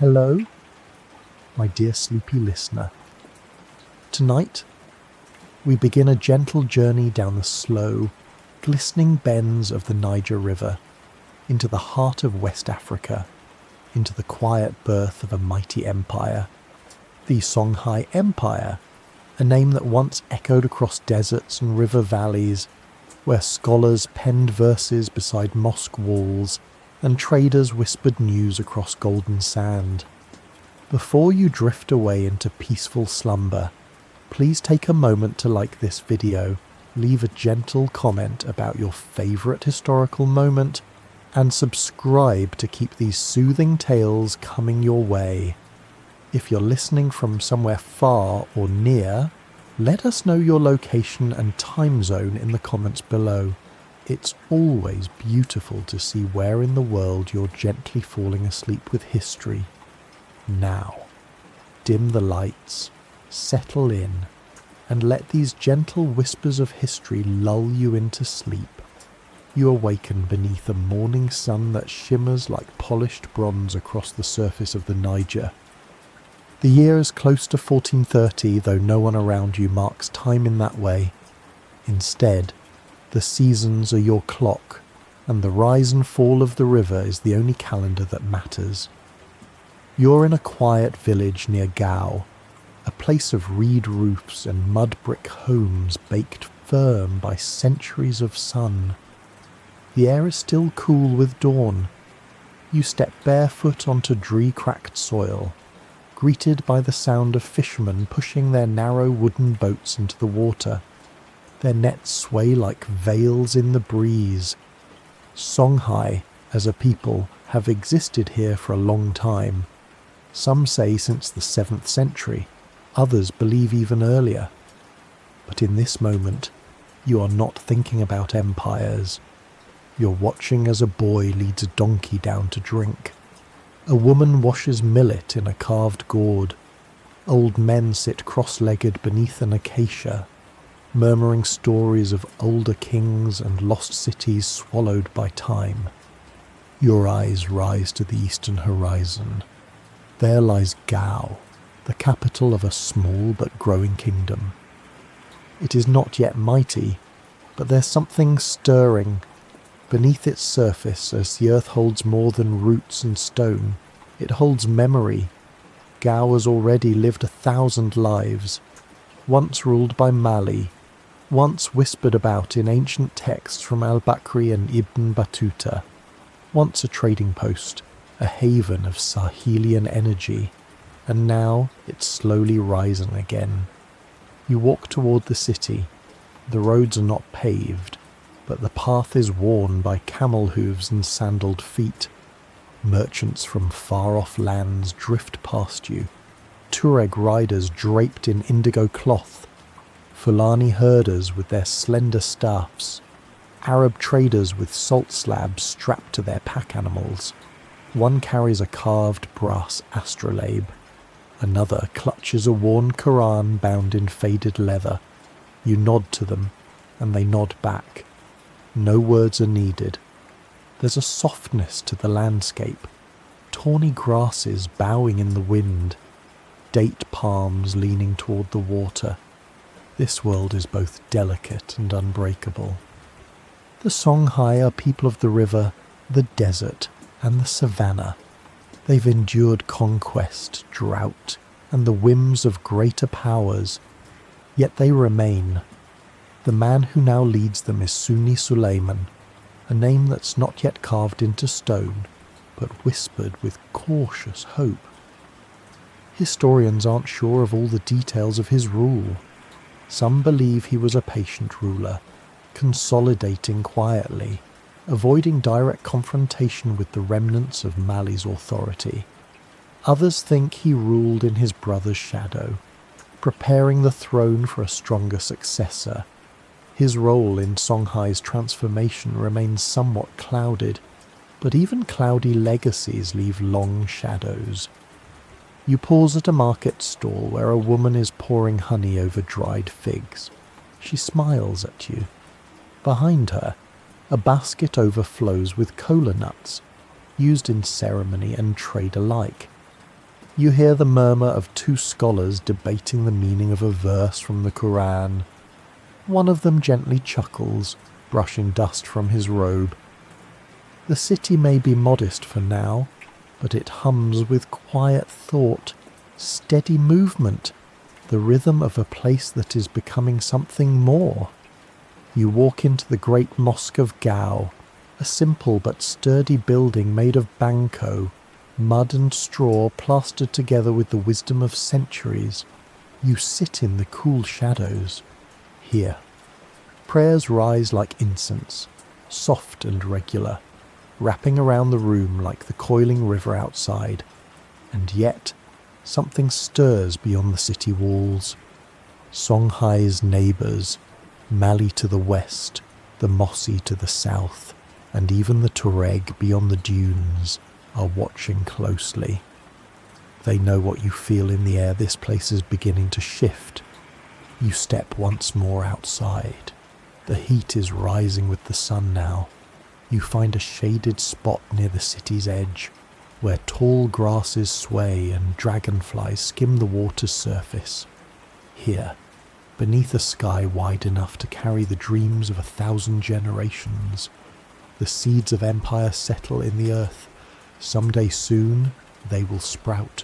Hello, my dear sleepy listener. Tonight, we begin a gentle journey down the slow, glistening bends of the Niger River, into the heart of West Africa, into the quiet birth of a mighty empire, the Songhai Empire, a name that once echoed across deserts and river valleys, where scholars penned verses beside mosque walls and traders whispered news across golden sand. Before you drift away into peaceful slumber, please take a moment to like this video, leave a gentle comment about your favourite historical moment, and subscribe to keep these soothing tales coming your way. If you're listening from somewhere far or near, let us know your location and time zone in the comments below. It's always beautiful to see where in the world you're gently falling asleep with history. Now, dim the lights, settle in, and let these gentle whispers of history lull you into sleep. You awaken beneath a morning sun that shimmers like polished bronze across the surface of the Niger. The year is close to 1430, though no one around you marks time in that way. Instead, the seasons are your clock, and the rise and fall of the river is the only calendar that matters. You're in a quiet village near Gao, a place of reed roofs and mud brick homes baked firm by centuries of sun. The air is still cool with dawn. You step barefoot onto dree-cracked soil, greeted by the sound of fishermen pushing their narrow wooden boats into the water. Their nets sway like veils in the breeze. Songhai, as a people, have existed here for a long time. Some say since the 7th century, others believe even earlier. But in this moment, you are not thinking about empires. You're watching as a boy leads a donkey down to drink. A woman washes millet in a carved gourd. Old men sit cross-legged beneath an acacia, murmuring stories of older kings and lost cities swallowed by time. Your eyes rise to the eastern horizon. There lies Gao, the capital of a small but growing kingdom. It is not yet mighty, but there's something stirring. Beneath its surface, as the earth holds more than roots and stone, it holds memory. Gao has already lived 1,000 lives, once ruled by Mali, once whispered about in ancient texts from al-Bakri and Ibn Battuta, once a trading post, a haven of Sahelian energy, and now it's slowly rising again. You walk toward the city. The roads are not paved, but the path is worn by camel hooves and sandaled feet. Merchants from far-off lands drift past you, Tuareg riders draped in indigo cloth, Fulani herders with their slender staffs, Arab traders with salt slabs strapped to their pack animals. One carries a carved brass astrolabe. Another clutches a worn Quran bound in faded leather. You nod to them, and they nod back. No words are needed. There's a softness to the landscape, tawny grasses bowing in the wind, date palms leaning toward the water. This world is both delicate and unbreakable. The Songhai are people of the river, the desert, and the savannah. They've endured conquest, drought, and the whims of greater powers, yet they remain. The man who now leads them is Sunni Sulayman, a name that's not yet carved into stone, but whispered with cautious hope. Historians aren't sure of all the details of his rule. Some believe he was a patient ruler, consolidating quietly, avoiding direct confrontation with the remnants of Mali's authority. Others think he ruled in his brother's shadow, preparing the throne for a stronger successor. His role in Songhai's transformation remains somewhat clouded, but even cloudy legacies leave long shadows. You pause at a market stall where a woman is pouring honey over dried figs. She smiles at you. Behind her, a basket overflows with kola nuts, used in ceremony and trade alike. You hear the murmur of two scholars debating the meaning of a verse from the Quran. One of them gently chuckles, brushing dust from his robe. The city may be modest for now, but it hums with quiet thought, steady movement, the rhythm of a place that is becoming something more. You walk into the great Mosque of Gao, a simple but sturdy building made of banko, mud and straw plastered together with the wisdom of centuries. You sit in the cool shadows. Here, prayers rise like incense, soft and regular, wrapping around the room like the coiling river outside. And yet, something stirs beyond the city walls. Songhai's neighbours, Mali to the west, the Mossi to the south, and even the Tuareg beyond the dunes, are watching closely. They know what you feel in the air. This place is beginning to shift. You step once more outside. The heat is rising with the sun now. You find a shaded spot near the city's edge, where tall grasses sway and dragonflies skim the water's surface. Here, beneath a sky wide enough to carry the dreams of 1,000 generations, the seeds of empire settle in the earth. Someday soon, they will sprout.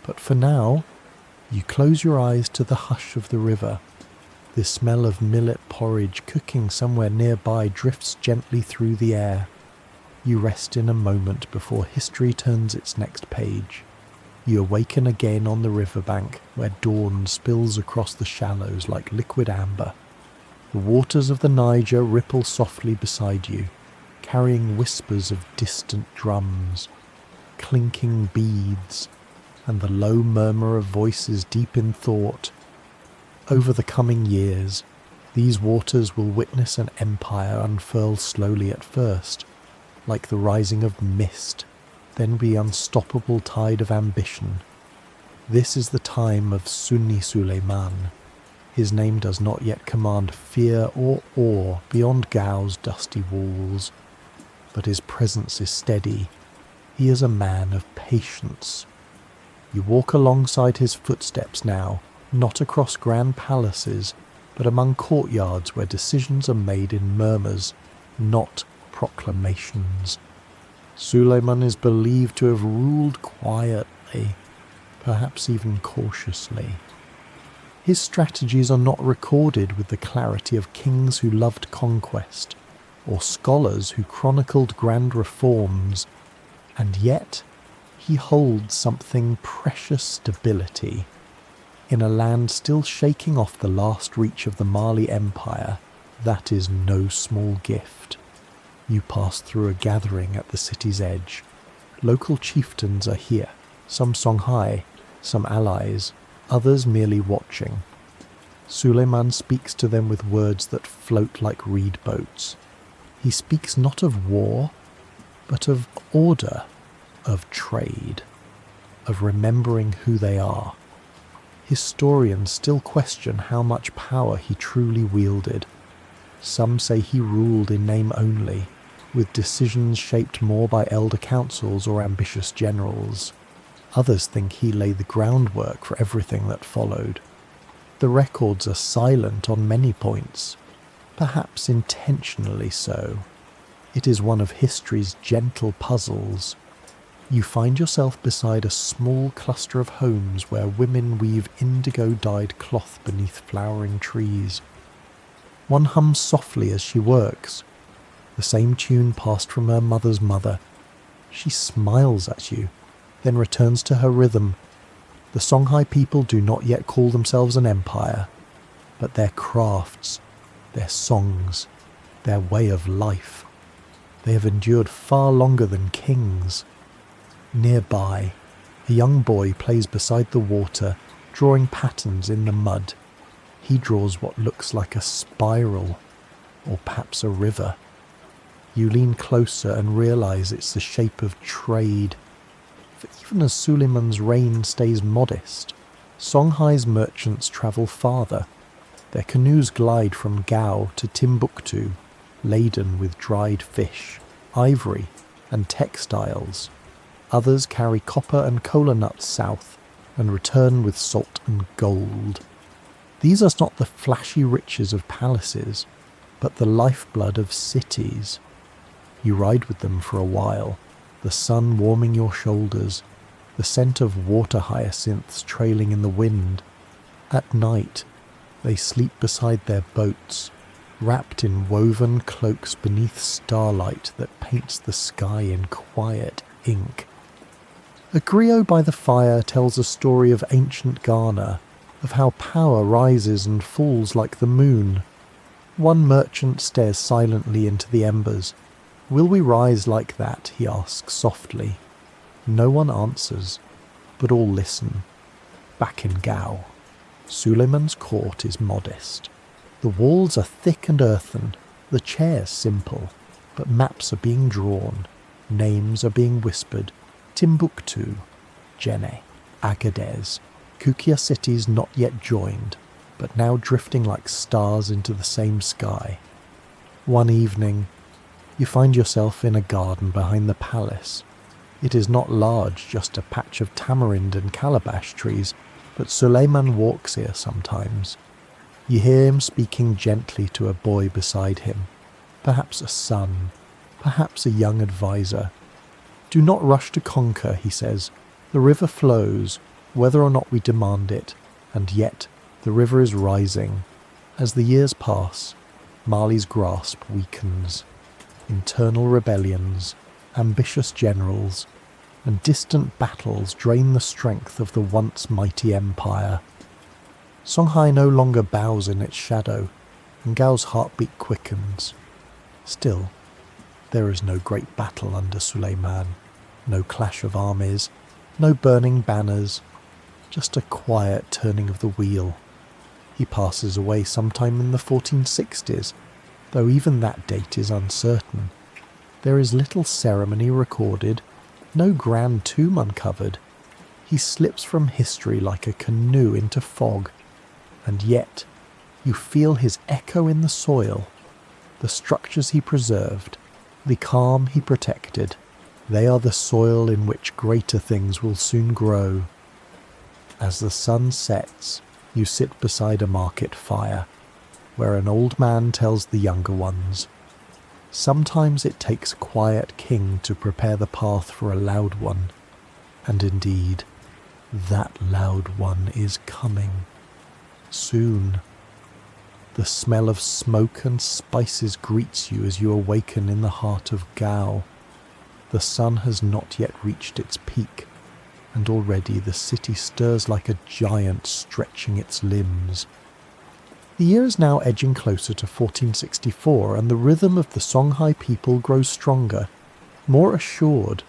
But for now, you close your eyes to the hush of the river. The smell of millet porridge cooking somewhere nearby drifts gently through the air. You rest in a moment before history turns its next page. You awaken again on the riverbank, where dawn spills across the shallows like liquid amber. The waters of the Niger ripple softly beside you, carrying whispers of distant drums, clinking beads, and the low murmur of voices deep in thought. Over the coming years, these waters will witness an empire unfurl slowly at first, like the rising of mist, then the unstoppable tide of ambition. This is the time of Sunni Sulayman. His name does not yet command fear or awe beyond Gao's dusty walls, but his presence is steady. He is a man of patience. You walk alongside his footsteps now, not across grand palaces, but among courtyards where decisions are made in murmurs, not proclamations. Sulayman is believed to have ruled quietly, perhaps even cautiously. His strategies are not recorded with the clarity of kings who loved conquest, or scholars who chronicled grand reforms, and yet he holds something precious stability. In a land still shaking off the last reach of the Mali Empire, that is no small gift. You pass through a gathering at the city's edge. Local chieftains are here, some Songhai, some allies, others merely watching. Sulayman speaks to them with words that float like reed boats. He speaks not of war, but of order, of trade, of remembering who they are. Historians still question how much power he truly wielded. Some say he ruled in name only, with decisions shaped more by elder councils or ambitious generals. Others think he laid the groundwork for everything that followed. The records are silent on many points, perhaps intentionally so. It is one of history's gentle puzzles. You find yourself beside a small cluster of homes where women weave indigo-dyed cloth beneath flowering trees. One hums softly as she works, the same tune passed from her mother's mother. She smiles at you, then returns to her rhythm. The Songhai people do not yet call themselves an empire, but their crafts, their songs, their way of life, they have endured far longer than kings. Nearby, a young boy plays beside the water, drawing patterns in the mud. He draws what looks like a spiral, or perhaps a river. You lean closer and realize it's the shape of trade. For even as Sulayman's reign stays modest, Songhai's merchants travel farther. Their canoes glide from Gao to Timbuktu, laden with dried fish, ivory, and textiles. Others carry copper and kola nuts south and return with salt and gold. These are not the flashy riches of palaces, but the lifeblood of cities. You ride with them for a while, the sun warming your shoulders, the scent of water hyacinths trailing in the wind. At night, they sleep beside their boats, wrapped in woven cloaks beneath starlight that paints the sky in quiet ink. A griot by the fire tells a story of ancient Ghana, of how power rises and falls like the moon. One merchant stares silently into the embers. "Will we rise like that?" he asks softly. No one answers, but all listen. Back in Gao, Sulayman's court is modest. The walls are thick and earthen, the chairs simple, but maps are being drawn, names are being whispered. Timbuktu, Jenne, Agadez, Kukia cities not yet joined, but now drifting like stars into the same sky. One evening, you find yourself in a garden behind the palace. It is not large, just a patch of tamarind and calabash trees, but Sulayman walks here sometimes. You hear him speaking gently to a boy beside him, perhaps a son, perhaps a young advisor. "Do not rush to conquer," he says. "The river flows, whether or not we demand it, and yet the river is rising." As the years pass, Mali's grasp weakens. Internal rebellions, ambitious generals, and distant battles drain the strength of the once mighty empire. Songhai no longer bows in its shadow, and Gao's heartbeat quickens. Still, there is no great battle under Sulayman, no clash of armies, no burning banners, just a quiet turning of the wheel. He passes away sometime in the 1460s, though even that date is uncertain. There is little ceremony recorded, no grand tomb uncovered. He slips from history like a canoe into fog, and yet you feel his echo in the soil. The structures he preserved, the calm he protected, they are the soil in which greater things will soon grow. As the sun sets, you sit beside a market fire, where an old man tells the younger ones. Sometimes it takes a quiet king to prepare the path for a loud one, and indeed, that loud one is coming. Soon. The smell of smoke and spices greets you as you awaken in the heart of Gao. The sun has not yet reached its peak, and already the city stirs like a giant stretching its limbs. The year is now edging closer to 1464, and the rhythm of the Songhai people grows stronger, more assured.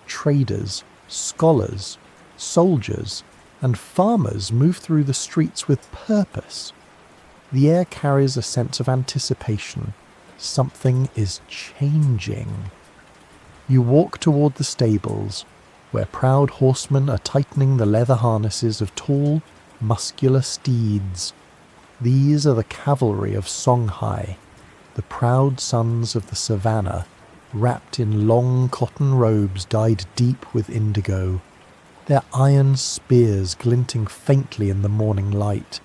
Traders, scholars, soldiers, and farmers move through the streets with purpose. The air carries a sense of anticipation. Something is changing. You walk toward the stables, where proud horsemen are tightening the leather harnesses of tall, muscular steeds. These are the cavalry of Songhai, the proud sons of the savannah, wrapped in long cotton robes dyed deep with indigo, their iron spears glinting faintly in the morning light.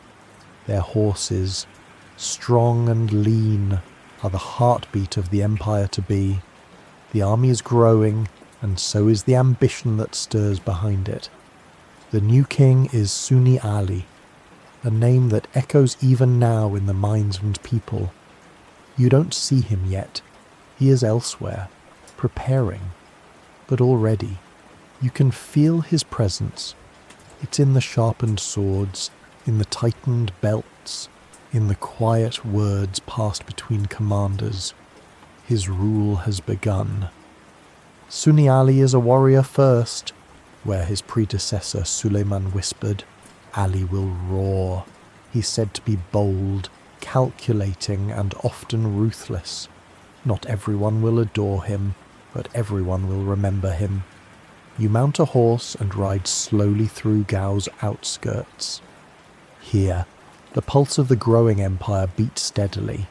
Their horses, strong and lean, are the heartbeat of the empire to be. The army is growing, and so is the ambition that stirs behind it. The new king is Sunni Ali, a name that echoes even now in the minds and people. You don't see him yet. He is elsewhere, preparing. But already, you can feel his presence. It's in the sharpened swords, in the tightened belts, in the quiet words passed between commanders. His rule has begun. Sunni Ali is a warrior first, where his predecessor Sulayman whispered. Ali will roar. He's said to be bold, calculating, and often ruthless. Not everyone will adore him, but everyone will remember him. You mount a horse and ride slowly through Gao's outskirts. Here, the pulse of the growing empire beats steadily.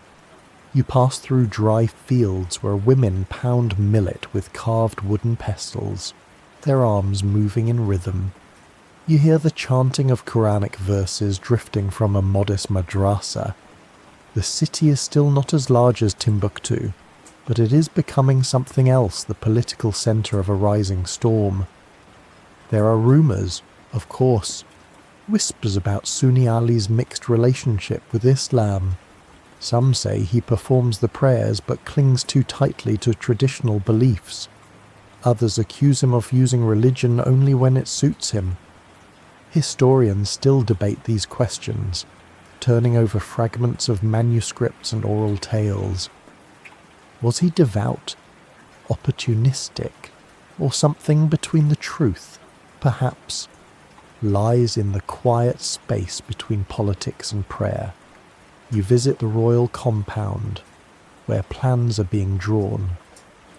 You pass through dry fields where women pound millet with carved wooden pestles. their arms moving in rhythm. You hear the chanting of Quranic verses drifting from a modest madrasa. The city is still not as large as Timbuktu, but it is becoming something else, the political centre of a rising storm. There are rumours, of course, whispers about Sunni Ali's mixed relationship with Islam. Some say he performs the prayers but clings too tightly to traditional beliefs. Others accuse him of using religion only when it suits him. Historians still debate these questions, turning over fragments of manuscripts and oral tales. Was he devout, opportunistic, or something between the truth, perhaps, lies in the quiet space between politics and prayer? You visit the royal compound, where plans are being drawn.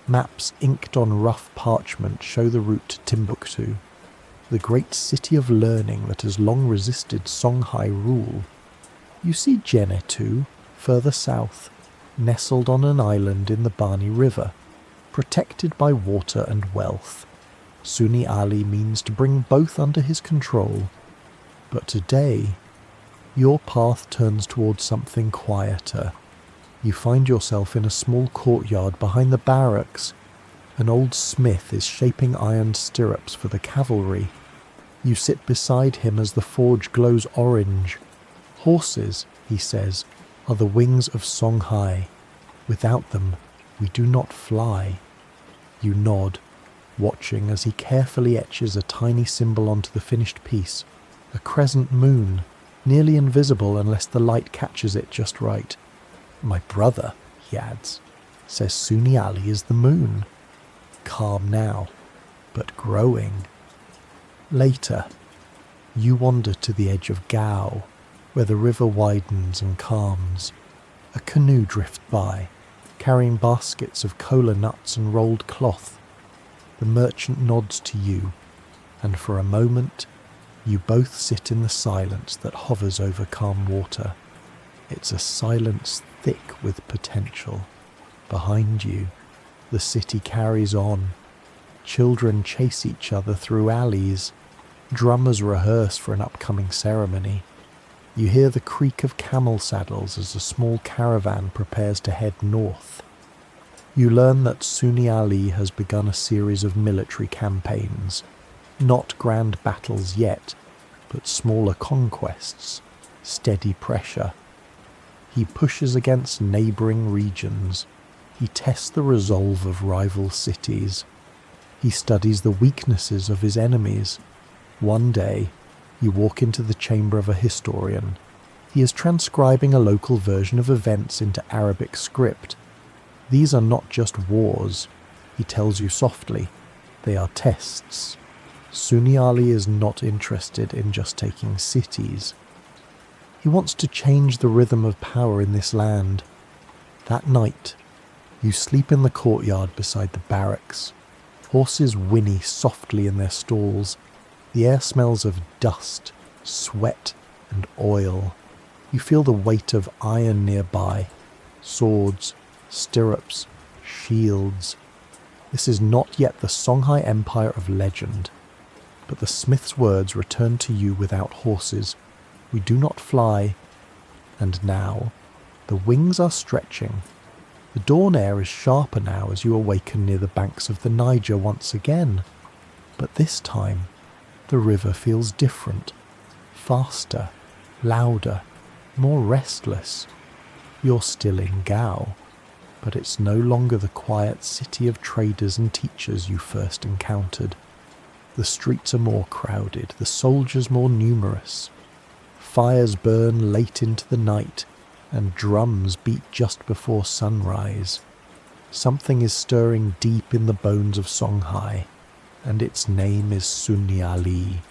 Maps inked on rough parchment show the route to Timbuktu, the great city of learning that has long resisted Songhai rule. You see Jenne too, further south, nestled on an island in the Bani River, protected by water and wealth. Sunni Ali means to bring both under his control. But today, your path turns towards something quieter. You find yourself in a small courtyard behind the barracks. An old smith is shaping iron stirrups for the cavalry. You sit beside him as the forge glows orange. Horses, he says, are the wings of Songhai. Without them, we do not fly. You nod, watching as he carefully etches a tiny symbol onto the finished piece, a crescent moon, nearly invisible unless the light catches it just right. My brother, he adds, says Sunni Ali is the moon. Calm now, but growing. Later, you wander to the edge of Gao, where the river widens and calms. A canoe drifts by, carrying baskets of kola nuts and rolled cloth. The merchant nods to you, and for a moment, you both sit in the silence that hovers over calm water. It's a silence thick with potential. Behind you, the city carries on. Children chase each other through alleys. Drummers rehearse for an upcoming ceremony. You hear the creak of camel saddles as a small caravan prepares to head north. You learn that Sunni Ali has begun a series of military campaigns. Not grand battles yet, but smaller conquests, steady pressure. He pushes against neighbouring regions. He tests the resolve of rival cities. He studies the weaknesses of his enemies. One day, you walk into the chamber of a historian. He is transcribing a local version of events into Arabic script. These are not just wars, he tells you softly. They are tests. Sunni Ali is not interested in just taking cities. He wants to change the rhythm of power in this land. That night, you sleep in the courtyard beside the barracks. Horses whinny softly in their stalls. The air smells of dust, sweat, and oil. You feel the weight of iron nearby. Swords, stirrups, shields. This is not yet the Songhai Empire of legend. But the smith's words return to you without horses. We do not fly. And now, the wings are stretching. The dawn air is sharper now as you awaken near the banks of the Niger once again. But this time, the river feels different. Faster, louder, more restless. You're still in Gao, but it's no longer the quiet city of traders and teachers you first encountered. The streets are more crowded, the soldiers more numerous. Fires burn late into the night, and drums beat just before sunrise. Something is stirring deep in the bones of Songhai, and its name is Sunni Ali.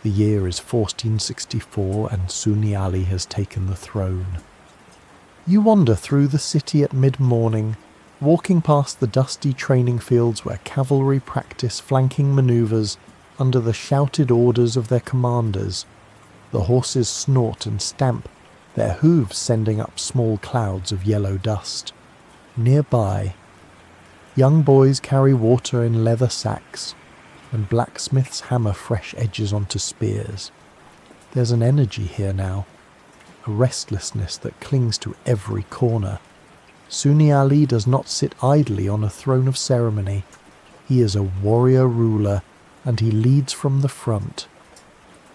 The year is 1464, and Sunni Ali has taken the throne. You wander through the city at mid-morning, walking past the dusty training fields where cavalry practice flanking manoeuvres under the shouted orders of their commanders. The horses snort and stamp, their hooves sending up small clouds of yellow dust. Nearby, young boys carry water in leather sacks. and blacksmiths hammer fresh edges onto spears. There's an energy here now, a restlessness that clings to every corner. Sunni Ali does not sit idly on a throne of ceremony. He is a warrior ruler, and he leads from the front.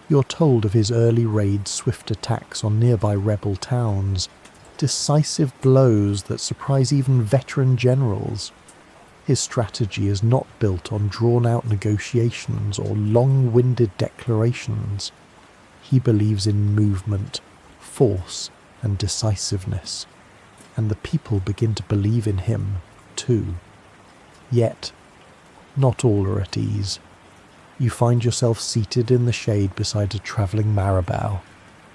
You're told of his early raids, swift attacks on nearby rebel towns, decisive blows that surprise even veteran generals. His strategy is not built on drawn-out negotiations or long-winded declarations. He believes in movement, force, and decisiveness, and the people begin to believe in him, too. Yet, not all are at ease. You find yourself seated in the shade beside a travelling marabout,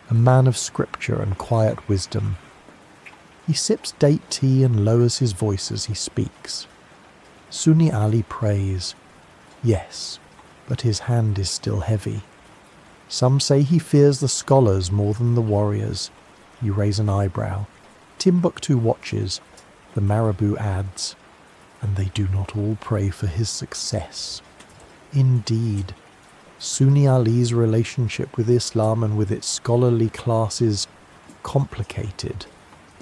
a man of scripture and quiet wisdom. He sips date tea and lowers his voice as he speaks. Sunni Ali prays. Yes, but his hand is still heavy. Some say he fears the scholars more than the warriors. You raise an eyebrow. Timbuktu watches. The marabout adds, and they do not all pray for his success. Indeed, Sunni Ali's relationship with Islam and with its scholarly class is complicated.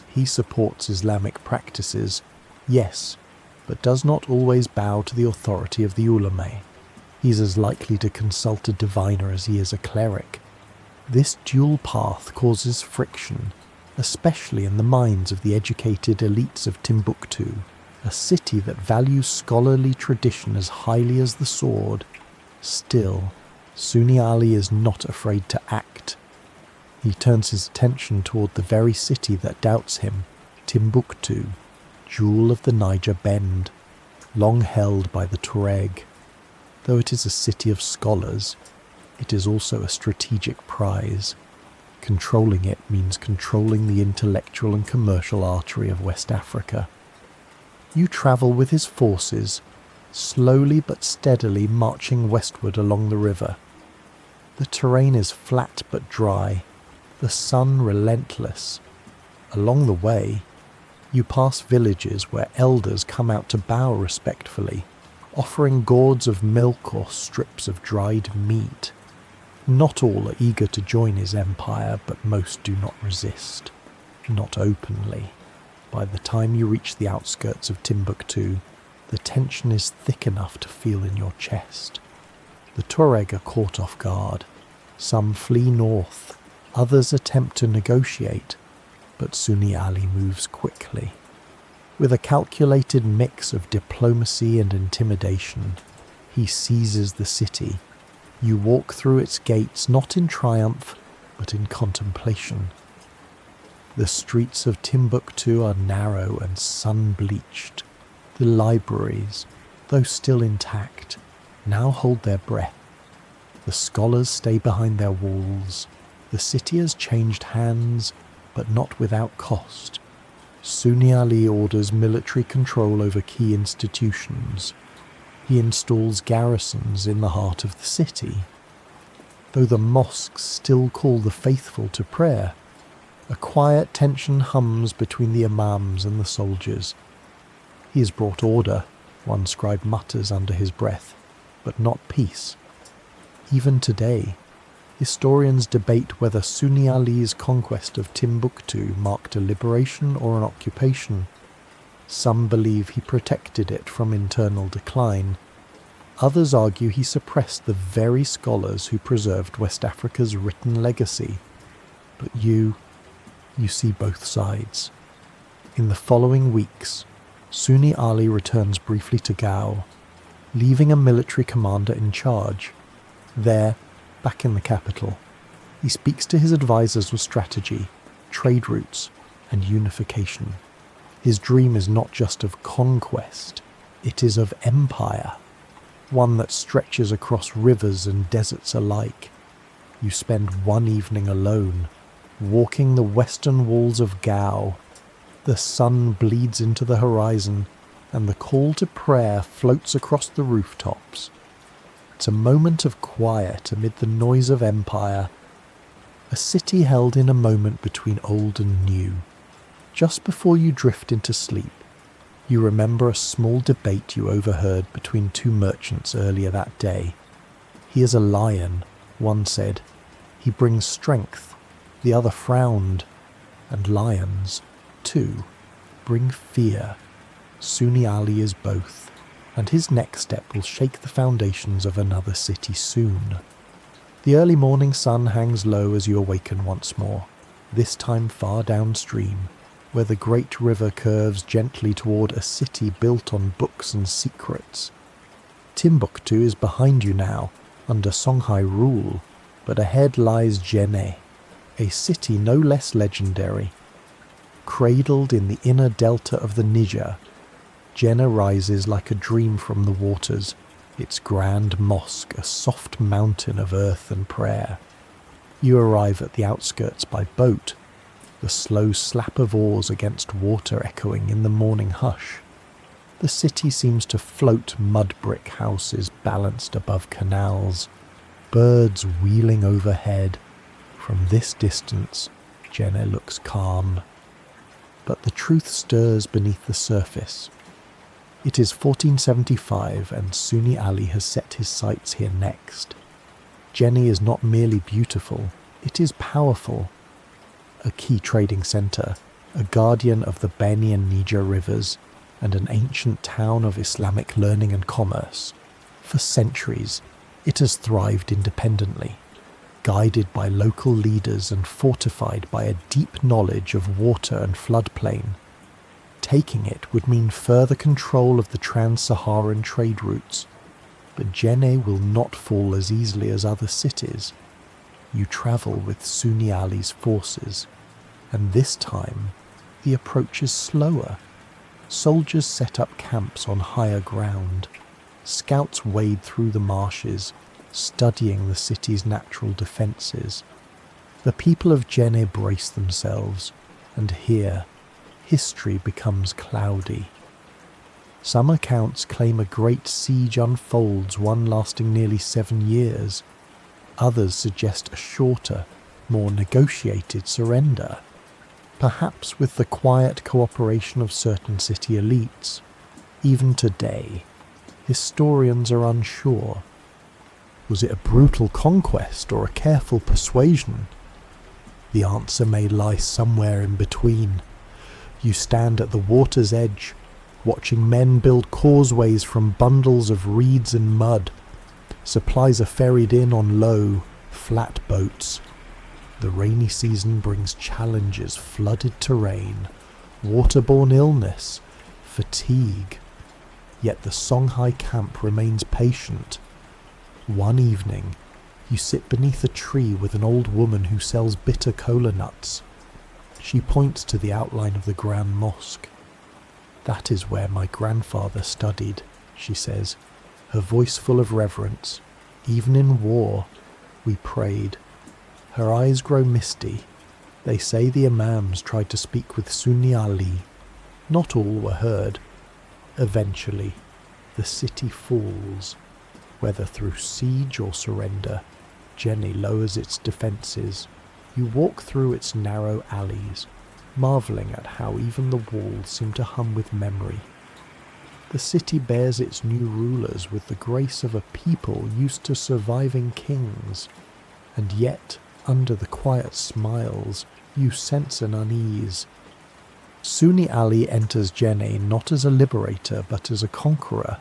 He supports Islamic practices, yes, but does not always bow to the authority of the ulama. He's as likely to consult a diviner as he is a cleric. This dual path causes friction, especially in the minds of the educated elites of Timbuktu, a city that values scholarly tradition as highly as the sword. Still, Sunni Ali is not afraid to act. He turns his attention toward the very city that doubts him, Timbuktu, jewel of the Niger Bend, long held by the Tuareg. Though it is a city of scholars, it is also a strategic prize. Controlling it means controlling the intellectual and commercial artery of West Africa. You travel with his forces, slowly but steadily marching westward along the river. The terrain is flat but dry, the sun relentless. Along the way, you pass villages where elders come out to bow respectfully, offering gourds of milk or strips of dried meat. Not all are eager to join his empire, but most do not resist, not openly. By the time you reach the outskirts of Timbuktu, the tension is thick enough to feel in your chest. The Tuareg are caught off guard. Some flee north, others attempt to negotiate, but Sunni Ali moves quickly. With a calculated mix of diplomacy and intimidation, he seizes the city. You walk through its gates not in triumph, but in contemplation. The streets of Timbuktu are narrow and sun-bleached. The libraries, though still intact, now hold their breath. The scholars stay behind their walls. The city has changed hands, but not without cost. Sunni Ali orders military control over key institutions. He installs garrisons in the heart of the city. Though the mosques still call the faithful to prayer, a quiet tension hums between the imams and the soldiers. He has brought order, one scribe mutters under his breath, but not peace. Even today, historians debate whether Sunni Ali's conquest of Timbuktu marked a liberation or an occupation. Some believe he protected it from internal decline. Others argue he suppressed the very scholars who preserved West Africa's written legacy. But you see both sides. In the following weeks, Sunni Ali returns briefly to Gao, leaving a military commander in charge. There, back in the capital, he speaks to his advisors of strategy, trade routes, and unification. His dream is not just of conquest, it is of empire, one that stretches across rivers and deserts alike. You spend one evening alone, walking the western walls of Gao. The sun bleeds into the horizon, and the call to prayer floats across the rooftops. It's a moment of quiet amid the noise of empire, a city held in a moment between old and new. Just before you drift into sleep, You remember a small debate you overheard between two merchants earlier that day. "He is a lion," one said. "He brings strength." The other frowned. "And lions, too, bring fear. Sunni Ali is both, and his next step will shake the foundations of another city soon." The early morning sun hangs low as you awaken once more, this time far downstream, where the great river curves gently toward a city built on books and secrets. Timbuktu is behind you now, under Songhai rule, but ahead lies Djenné, a city no less legendary. Cradled in the inner delta of the Niger, Djenné rises like a dream from the waters, its grand mosque a soft mountain of earth and prayer. You arrive at the outskirts by boat, the slow slap of oars against water echoing in the morning hush. The city seems to float, mud brick houses balanced above canals, birds wheeling overhead. From this distance, Djenné looks calm. But the truth stirs beneath the surface. It is 1475 and Sunni Ali has set his sights here next. Djenné is not merely beautiful, it is powerful. A key trading centre, a guardian of the Beni and Niger rivers, and an ancient town of Islamic learning and commerce. For centuries, it has thrived independently, guided by local leaders and fortified by a deep knowledge of water and floodplain. Taking it would mean further control of the trans-Saharan trade routes, but Djenné will not fall as easily as other cities. You travel with Sunni Ali's forces, and this time the approach is slower. Soldiers set up camps on higher ground. Scouts wade through the marshes, studying the city's natural defences. The people of Djenné brace themselves, and here history becomes cloudy. Some accounts claim a great siege unfolds, one lasting nearly 7 years. Others suggest a shorter, more negotiated surrender, perhaps with the quiet cooperation of certain city elites. Even today, historians are unsure. Was it a brutal conquest or a careful persuasion? The answer may lie somewhere in between. You stand at the water's edge, watching men build causeways from bundles of reeds and mud. Supplies are ferried in on low, flat boats. The rainy season brings challenges: flooded terrain, waterborne illness, fatigue. Yet the Songhai camp remains patient. One evening, you sit beneath a tree with an old woman who sells bitter cola nuts. She points to the outline of the Grand Mosque. "That is where my grandfather studied," she says, her voice full of reverence. "Even in war, we prayed." Her eyes grow misty. They say the imams tried to speak with Sunni Ali. Not all were heard. Eventually, the city falls. Whether through siege or surrender, Djenné lowers its defences. You walk through its narrow alleys, marvelling at how even the walls seem to hum with memory. The city bears its new rulers with the grace of a people used to surviving kings, and yet, under the quiet smiles, you sense an unease. Sunni Ali enters Djenné not as a liberator but as a conqueror.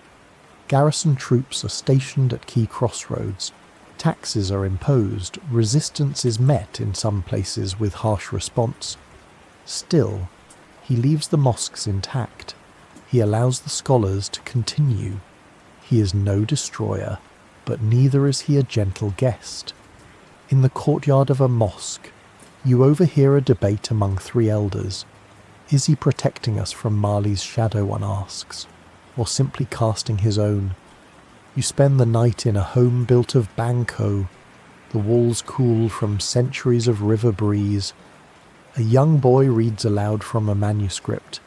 Garrison troops are stationed at key crossroads. Taxes are imposed. Resistance is met in some places with harsh response. Still, he leaves the mosques intact. He allows the scholars to continue. He is no destroyer, but neither is he a gentle guest. In the courtyard of a mosque, you overhear a debate among 3 elders. Is he protecting us from Mali's shadow, one asks, or simply casting his own? You spend the night in a home built of banko, the walls cool from centuries of river breeze. A young boy reads aloud from a manuscript,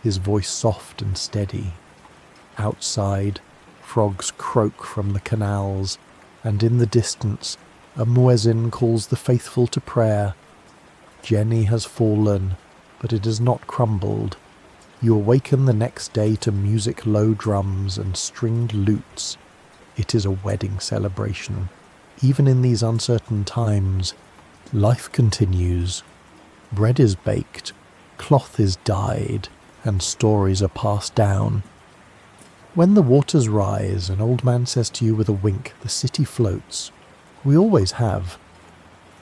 his voice soft and steady. Outside, frogs croak from the canals, and in the distance, a muezzin calls the faithful to prayer. Djenné has fallen, but it has not crumbled. You awaken the next day to music-low drums and stringed lutes. It is a wedding celebration. Even in these uncertain times, life continues. Bread is baked, cloth is dyed, and stories are passed down. When the waters rise, an old man says to you with a wink, the city floats. We always have.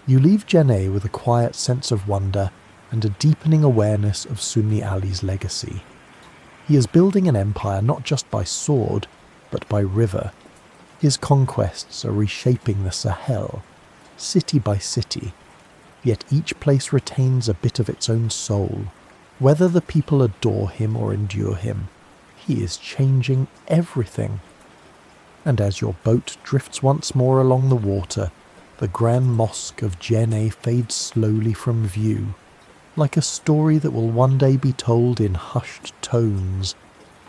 You leave Jenne with a quiet sense of wonder and a deepening awareness of Sunni Ali's legacy. He is building an empire not just by sword, but by river. His conquests are reshaping the Sahel, city by city, yet each place retains a bit of its own soul. Whether the people adore him or endure him, he is changing everything. And as your boat drifts once more along the water, the grand mosque of Jenne fades slowly from view, like a story that will one day be told in hushed tones,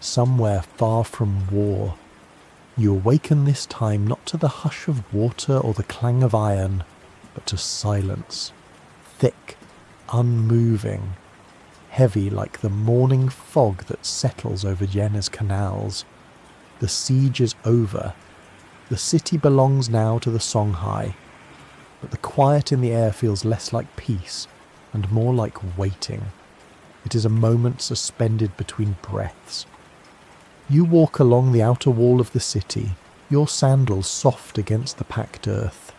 somewhere far from war. You awaken this time not to the hush of water or the clang of iron, but to silence, thick, unmoving, heavy like the morning fog that settles over Jenne's canals. The siege is over. The city belongs now to the Songhai, but the quiet in the air feels less like peace and more like waiting. It is a moment suspended between breaths. You walk along the outer wall of the city, your sandals soft against the packed earth.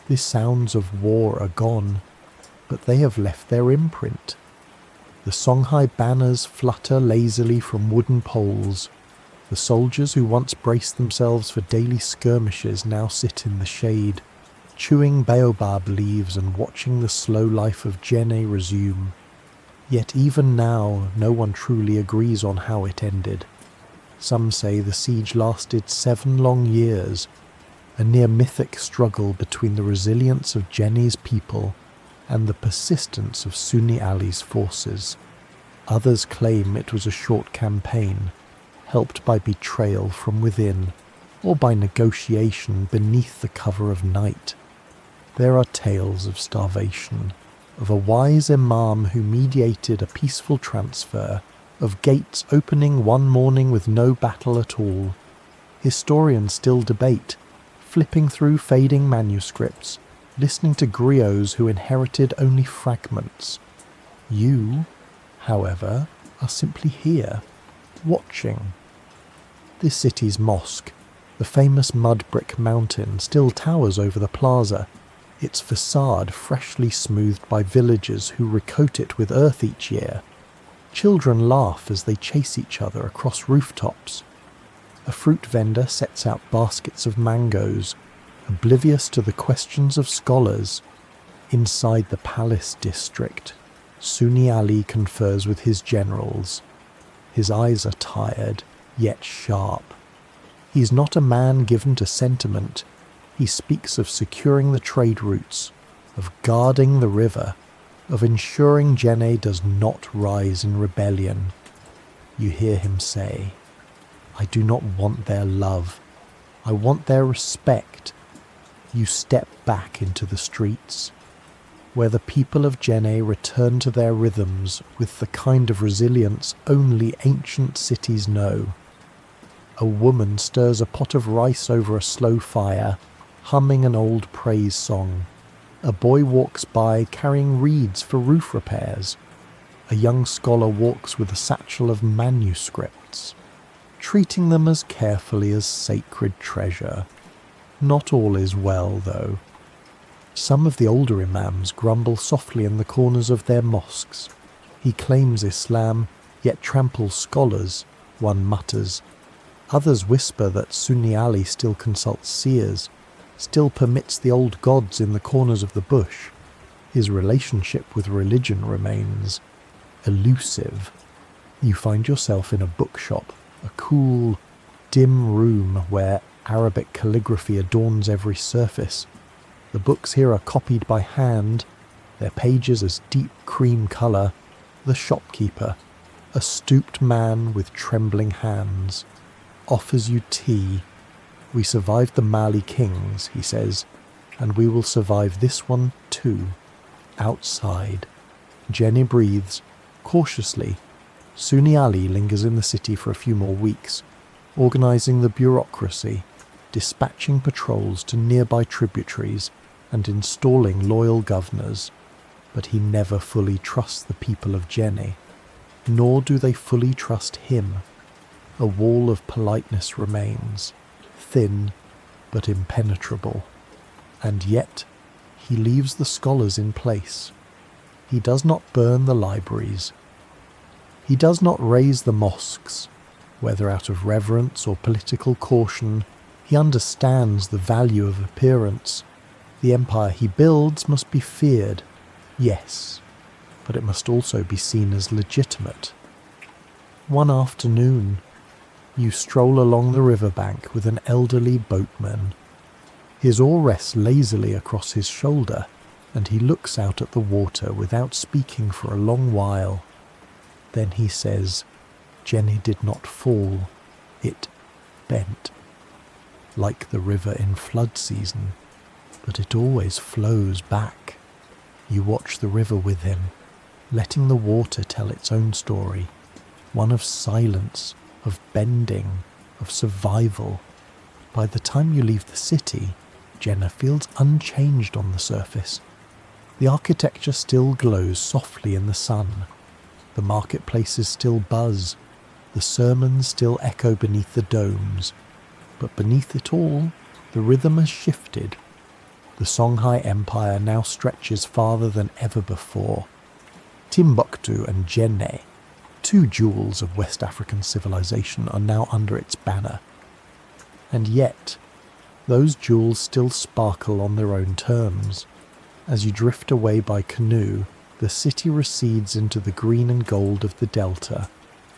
The sounds of war are gone, but they have left their imprint. The Songhai banners flutter lazily from wooden poles. The soldiers who once braced themselves for daily skirmishes now sit in the shade, chewing baobab leaves and watching the slow life of Jenne resume. Yet even now no one truly agrees on how it ended. Some say the siege lasted 7 long years, a near mythic struggle between the resilience of Jenne's people and the persistence of Sunni Ali's forces. Others claim it was a short campaign, helped by betrayal from within, or by negotiation beneath the cover of night. There are tales of starvation, of a wise imam who mediated a peaceful transfer, of gates opening one morning with no battle at all. Historians still debate, flipping through fading manuscripts, listening to griots who inherited only fragments. You, however, are simply here, watching. This city's mosque, the famous mud brick mountain, still towers over the plaza, its facade freshly smoothed by villagers who recoat it with earth each year. Children laugh as they chase each other across rooftops. A fruit vendor sets out baskets of mangoes, oblivious to the questions of scholars. Inside the palace district, Sunni Ali confers with his generals. His eyes are tired, yet sharp. He is not a man given to sentiment. He speaks of securing the trade routes, of guarding the river, of ensuring Jenne does not rise in rebellion. You hear him say, "I do not want their love. I want their respect." You step back into the streets, where the people of Jenne return to their rhythms with the kind of resilience only ancient cities know. A woman stirs a pot of rice over a slow fire, humming an old praise song. A boy walks by carrying reeds for roof repairs. A young scholar walks with a satchel of manuscripts, treating them as carefully as sacred treasure. Not all is well, though. Some of the older imams grumble softly in the corners of their mosques. He claims Islam, yet tramples scholars, one mutters. Others whisper that Sunni Ali still consults seers, still permits the old gods in the corners of the bush. His relationship with religion remains elusive. You find yourself in a bookshop, a cool, dim room where Arabic calligraphy adorns every surface. The books here are copied by hand, their pages as deep cream colour. The shopkeeper, a stooped man with trembling hands, offers you tea. "We survived the Mali kings," he says, "and we will survive this one too." Outside, Jenne breathes, cautiously, Sunni Ali lingers in the city for a few more weeks, organising the bureaucracy, dispatching patrols to nearby tributaries and installing loyal governors, but he never fully trusts the people of Jenne, nor do they fully trust him. A wall of politeness remains, thin but impenetrable, and yet he leaves the scholars in place. He does not burn the libraries. He does not raise the mosques, whether out of reverence or political caution. He understands the value of appearance. The empire he builds must be feared, yes, but it must also be seen as legitimate. One afternoon, you stroll along the riverbank with an elderly boatman. His oar rests lazily across his shoulder, and he looks out at the water without speaking for a long while. Then he says, "Jenne did not fall, it bent, like the river in flood season, but it always flows back." You watch the river with him, letting the water tell its own story, one of silence, of bending, of survival. By the time you leave the city, Jenne feels unchanged on the surface. The architecture still glows softly in the sun. The marketplaces still buzz. The sermons still echo beneath the domes. But beneath it all, the rhythm has shifted. The Songhai Empire now stretches farther than ever before. Timbuktu and Jenne, two jewels of West African civilization, are now under its banner. And yet, those jewels still sparkle on their own terms. As you drift away by canoe, the city recedes into the green and gold of the delta,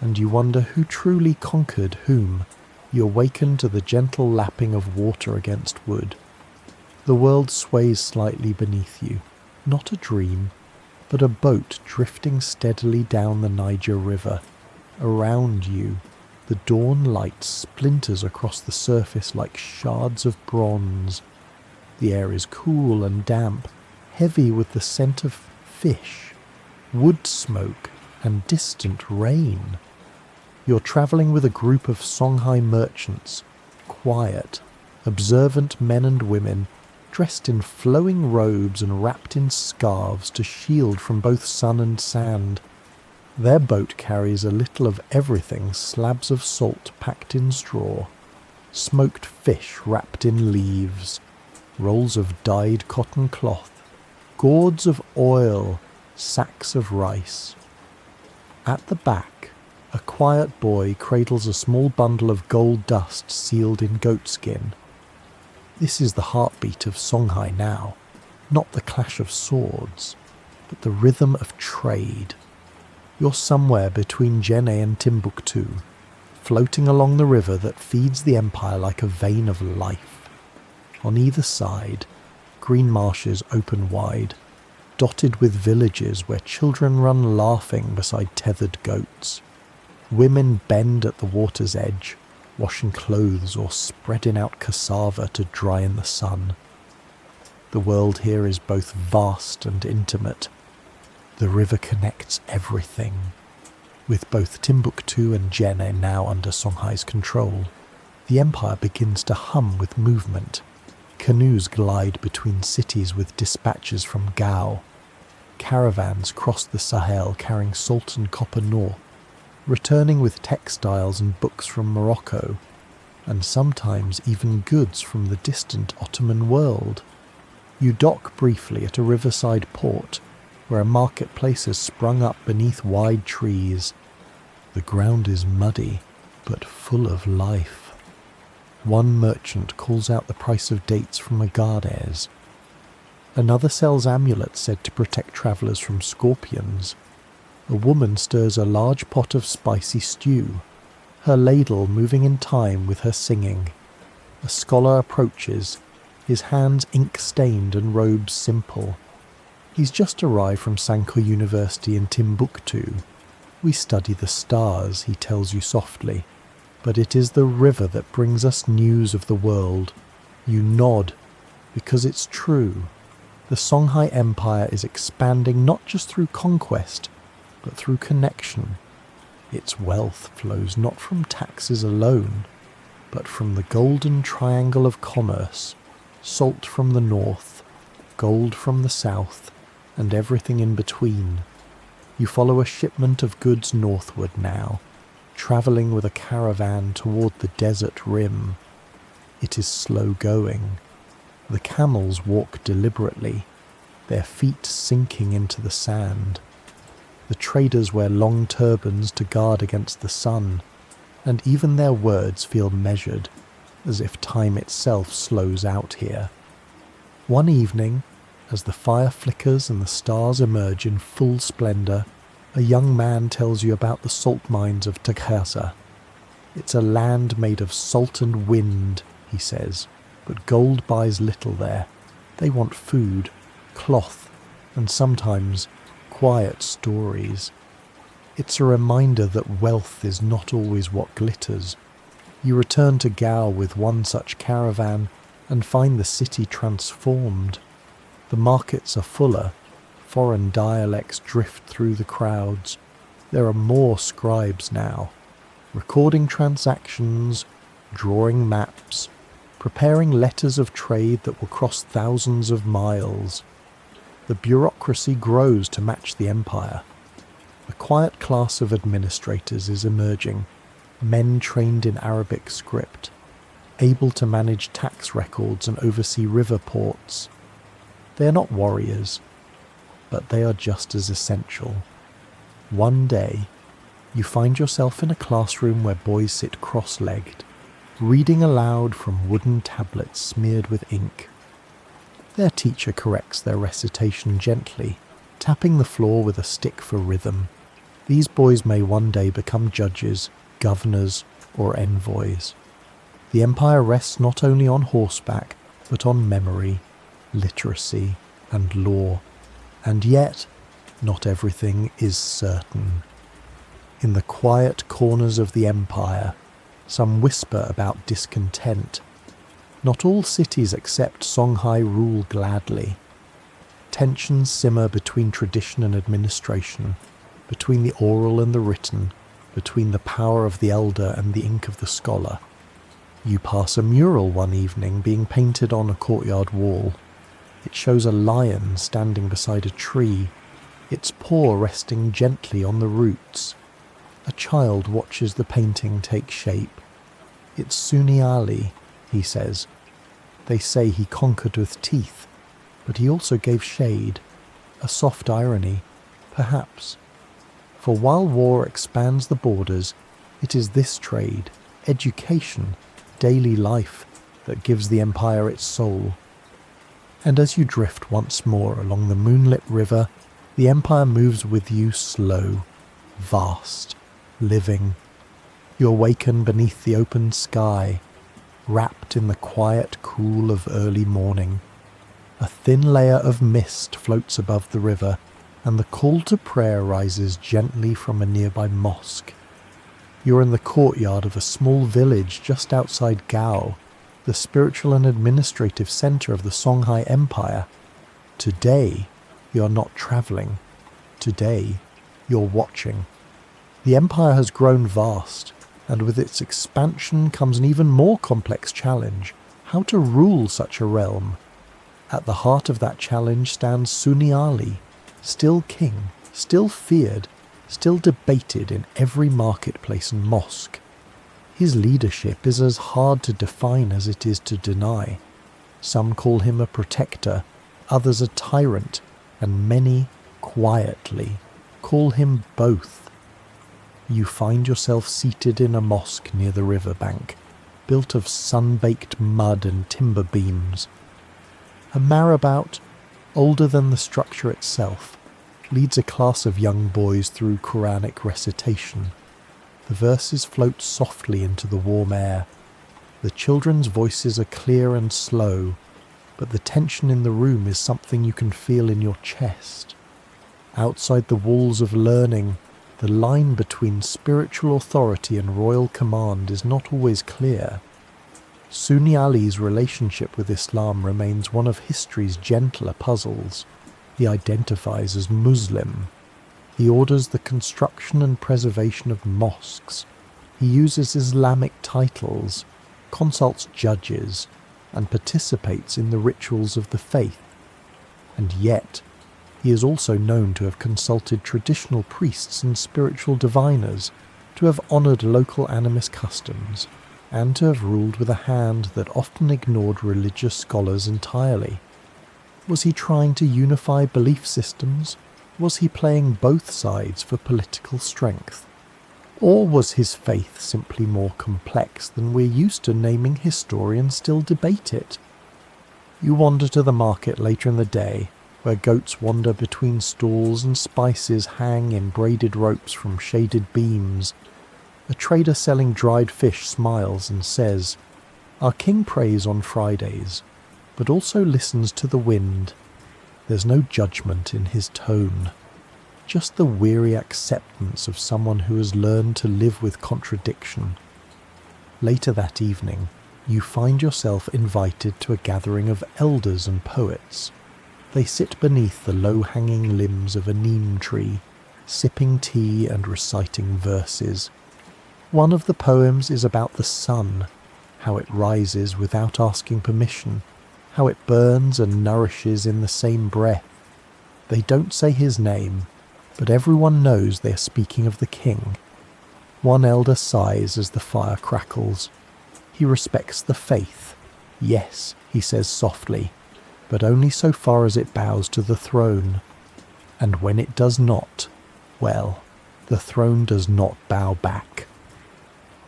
and you wonder who truly conquered whom. You awaken to the gentle lapping of water against wood. The world sways slightly beneath you, not a dream, but a boat drifting steadily down the Niger River. Around you, the dawn light splinters across the surface like shards of bronze. The air is cool and damp, heavy with the scent of fish, wood smoke, and distant rain. You're travelling with a group of Songhai merchants, quiet, observant men and women, dressed in flowing robes and wrapped in scarves to shield from both sun and sand. Their boat carries a little of everything: slabs of salt packed in straw, smoked fish wrapped in leaves, rolls of dyed cotton cloth, gourds of oil, sacks of rice. At the back, a quiet boy cradles a small bundle of gold dust sealed in goatskin. This is the heartbeat of Songhai now, not the clash of swords, but the rhythm of trade. You're somewhere between Jenne and Timbuktu, floating along the river that feeds the empire like a vein of life. On either side, green marshes open wide, dotted with villages where children run laughing beside tethered goats. Women bend at the water's edge, washing clothes or spreading out cassava to dry in the sun. The world here is both vast and intimate. The river connects everything. With both Timbuktu and Jenne now under Songhai's control, the empire begins to hum with movement. Canoes glide between cities with dispatches from Gao. Caravans cross the Sahel carrying salt and copper north, returning with textiles and books from Morocco, and sometimes even goods from the distant Ottoman world. You dock briefly at a riverside port, where a marketplace has sprung up beneath wide trees. The ground is muddy, but full of life. One merchant calls out the price of dates from Agades. Another sells amulets said to protect travellers from scorpions. A woman stirs a large pot of spicy stew, her ladle moving in time with her singing. A scholar approaches, his hands ink-stained and robes simple. He's just arrived from Sanko University in Timbuktu. We study the stars, he tells you softly, but it is the river that brings us news of the world. You nod, because it's true. The Songhai Empire is expanding not just through conquest, but through connection. Its wealth flows not from taxes alone, but from the golden triangle of commerce, salt from the north, gold from the south, and everything in between. You follow a shipment of goods northward now, travelling with a caravan toward the desert rim. It is slow going. The camels walk deliberately, their feet sinking into the sand. The traders wear long turbans to guard against the sun, and even their words feel measured, as if time itself slows out here. One evening, as the fire flickers and the stars emerge in full splendour, a young man tells you about the salt mines of Takasa. It's a land made of salt and wind, he says, but gold buys little there. They want food, cloth, and sometimes quiet stories. It's a reminder that wealth is not always what glitters. You return to Gao with one such caravan and find the city transformed. The markets are fuller, foreign dialects drift through the crowds. There are more scribes now, recording transactions, drawing maps, preparing letters of trade that will cross thousands of miles. The bureaucracy grows to match the empire. A quiet class of administrators is emerging, men trained in Arabic script, able to manage tax records and oversee river ports. They are not warriors, but they are just as essential. One day, you find yourself in a classroom where boys sit cross-legged, reading aloud from wooden tablets smeared with ink. Their teacher corrects their recitation gently, tapping the floor with a stick for rhythm. These boys may one day become judges, governors, or envoys. The empire rests not only on horseback, but on memory, literacy, and law. And yet, not everything is certain. In the quiet corners of the empire, some whisper about discontent. Not all cities accept Songhai rule gladly. Tensions simmer between tradition and administration, between the oral and the written, between the power of the elder and the ink of the scholar. You pass a mural one evening being painted on a courtyard wall. It shows a lion standing beside a tree, its paw resting gently on the roots. A child watches the painting take shape. It's Sunni Ali, he says. They say he conquered with teeth, but he also gave shade, a soft irony, perhaps. For while war expands the borders, it is this trade, education, daily life, that gives the empire its soul. And as you drift once more along the moonlit river, the empire moves with you slow, vast, living. You awaken beneath the open sky, wrapped in the quiet cool of early morning. A thin layer of mist floats above the river, and the call to prayer rises gently from a nearby mosque. You're in the courtyard of a small village just outside Gao, the spiritual and administrative centre of the Songhai Empire. Today, you're not travelling. Today, you're watching. The empire has grown vast, and with its expansion comes an even more complex challenge: how to rule such a realm. At the heart of that challenge stands Sunni Ali, still king, still feared, still debated in every marketplace and mosque. His leadership is as hard to define as it is to deny. Some call him a protector, others a tyrant, and many, quietly, call him both. You find yourself seated in a mosque near the riverbank, built of sun-baked mud and timber beams. A marabout, older than the structure itself, leads a class of young boys through Quranic recitation. The verses float softly into the warm air. The children's voices are clear and slow, but the tension in the room is something you can feel in your chest. Outside the walls of learning, the line between spiritual authority and royal command is not always clear. Sunni Ali's relationship with Islam remains one of history's gentler puzzles. He identifies as Muslim. He orders the construction and preservation of mosques. He uses Islamic titles, consults judges, and participates in the rituals of the faith. And yet, he is also known to have consulted traditional priests and spiritual diviners, to have honoured local animist customs, and to have ruled with a hand that often ignored religious scholars entirely. Was he trying to unify belief systems? Was he playing both sides for political strength? Or was his faith simply more complex than we're used to naming historians still debate it? You wander to the market later in the day, where goats wander between stalls and spices hang in braided ropes from shaded beams. A trader selling dried fish smiles and says, "Our king prays on Fridays, but also listens to the wind." There's no judgment in his tone, just the weary acceptance of someone who has learned to live with contradiction. Later that evening, you find yourself invited to a gathering of elders and poets. They sit beneath the low-hanging limbs of a neem tree, sipping tea and reciting verses. One of the poems is about the sun, how it rises without asking permission, how it burns and nourishes in the same breath. They don't say his name, but everyone knows they are speaking of the king. One elder sighs as the fire crackles. He respects the faith. Yes, he says softly, but only so far as it bows to the throne. And when it does not, well, the throne does not bow back.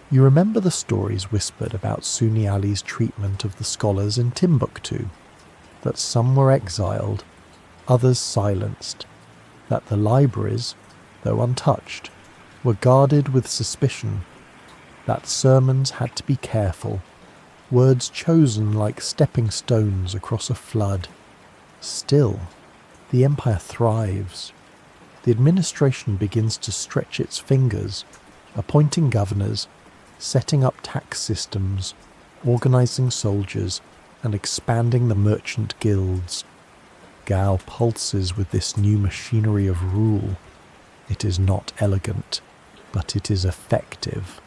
You remember the stories whispered about Sunni Ali's treatment of the scholars in Timbuktu, that some were exiled, others silenced, that the libraries, though untouched, were guarded with suspicion, that sermons had to be careful, words chosen like stepping stones across a flood. Still, the empire thrives. The administration begins to stretch its fingers, appointing governors, setting up tax systems, organising soldiers, and expanding the merchant guilds. Gao pulses with this new machinery of rule. It is not elegant, but it is effective.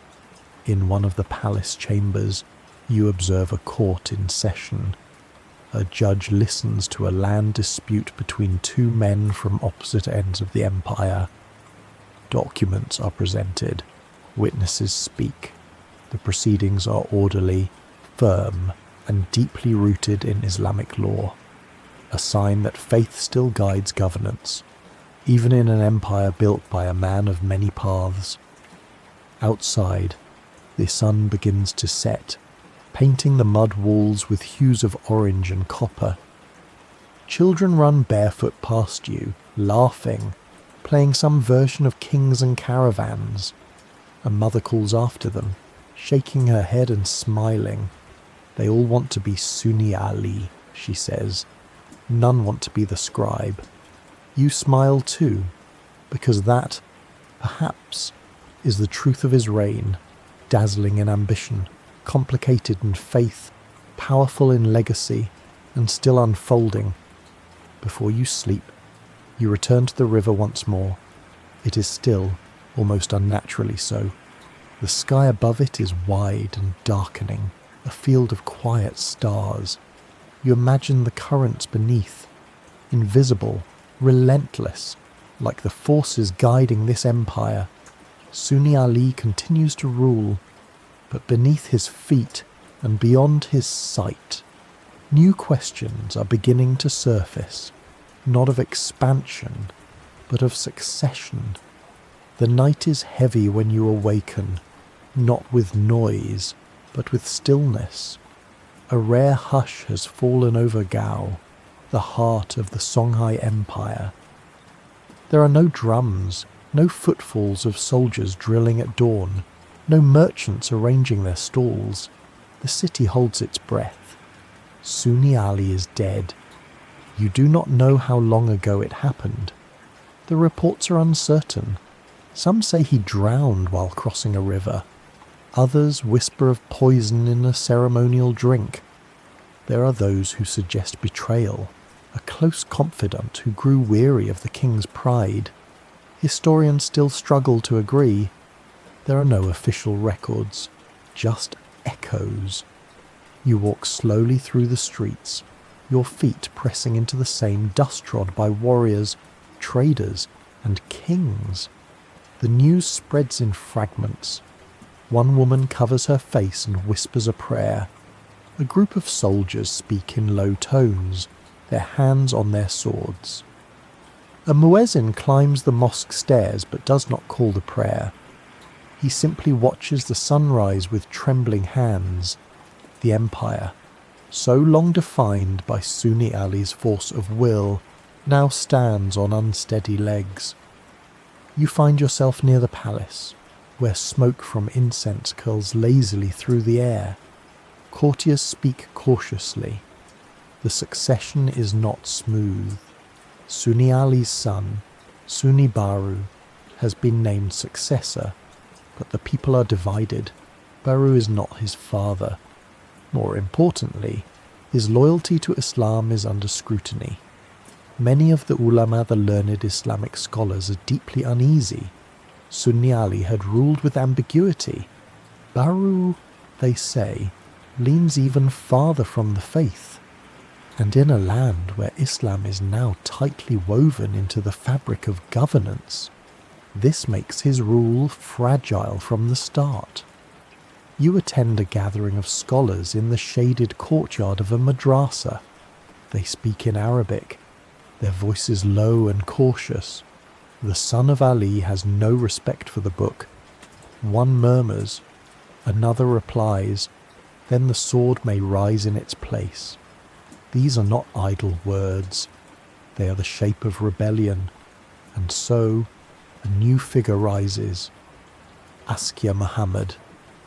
In one of the palace chambers, you observe a court in session. A judge listens to a land dispute between two men from opposite ends of the empire. Documents are presented. Witnesses speak. The proceedings are orderly, firm, and deeply rooted in Islamic law, a sign that faith still guides governance, even in an empire built by a man of many paths. Outside, the sun begins to set, painting the mud walls with hues of orange and copper. Children run barefoot past you, laughing, playing some version of Kings and Caravans. A mother calls after them, shaking her head and smiling. They all want to be Sunni Ali, she says. None want to be the scribe. You smile too, because that, perhaps, is the truth of his reign, dazzling in ambition, complicated in faith, powerful in legacy, and still unfolding. Before you sleep, you return to the river once more. It is still, almost unnaturally so. The sky above it is wide and darkening, a field of quiet stars. You imagine the currents beneath, invisible, relentless, like the forces guiding this empire. Sunni Ali continues to rule, but beneath his feet and beyond his sight, new questions are beginning to surface, not of expansion, but of succession. The night is heavy when you awaken, not with noise, but with stillness. A rare hush has fallen over Gao, the heart of the Songhai Empire. There are no drums, no footfalls of soldiers drilling at dawn, no merchants arranging their stalls. The city holds its breath. Sunni Ali is dead. You do not know how long ago it happened. The reports are uncertain. Some say he drowned while crossing a river. Others whisper of poison in a ceremonial drink. There are those who suggest betrayal, a close confidant who grew weary of the king's pride. Historians still struggle to agree. There are no official records, just echoes. You walk slowly through the streets, your feet pressing into the same dust trod by warriors, traders, and kings. The news spreads in fragments. One woman covers her face and whispers a prayer. A group of soldiers speak in low tones, their hands on their swords. A muezzin climbs the mosque stairs but does not call the prayer. He simply watches the sunrise with trembling hands. The empire, so long defined by Sunni Ali's force of will, now stands on unsteady legs. You find yourself near the palace, where smoke from incense curls lazily through the air. Courtiers speak cautiously. The succession is not smooth. Sunni Ali's son, Sunni Baru, has been named successor, but the people are divided. Baru is not his father. More importantly, his loyalty to Islam is under scrutiny. Many of the ulama, the learned Islamic scholars, are deeply uneasy. Sunni Ali had ruled with ambiguity. Baru, they say, leans even farther from the faith. And in a land where Islam is now tightly woven into the fabric of governance, this makes his rule fragile from the start. You attend a gathering of scholars in the shaded courtyard of a madrasa. They speak in Arabic, their voices low and cautious. The son of Ali has no respect for the book. One murmurs, another replies, then the sword may rise in its place. These are not idle words. They are the shape of rebellion. And so, a new figure rises. Askia Muhammad,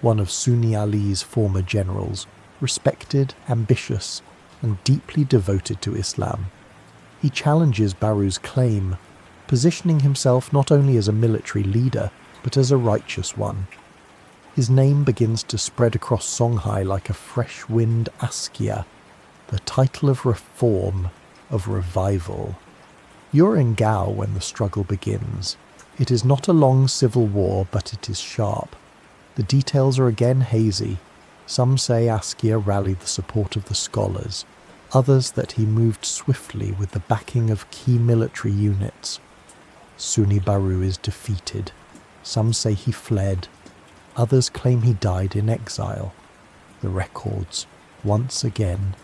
one of Sunni Ali's former generals, respected, ambitious, and deeply devoted to Islam. He challenges Baru's claim, positioning himself not only as a military leader, but as a righteous one. His name begins to spread across Songhai like a fresh wind Askia, the title of reform, of revival. You're in Gao when the struggle begins. It is not a long civil war, but it is sharp. The details are again hazy. Some say Askia rallied the support of the scholars, others that he moved swiftly with the backing of key military units. Sunni Baru is defeated. Some say he fled. Others claim he died in exile. The records, once again,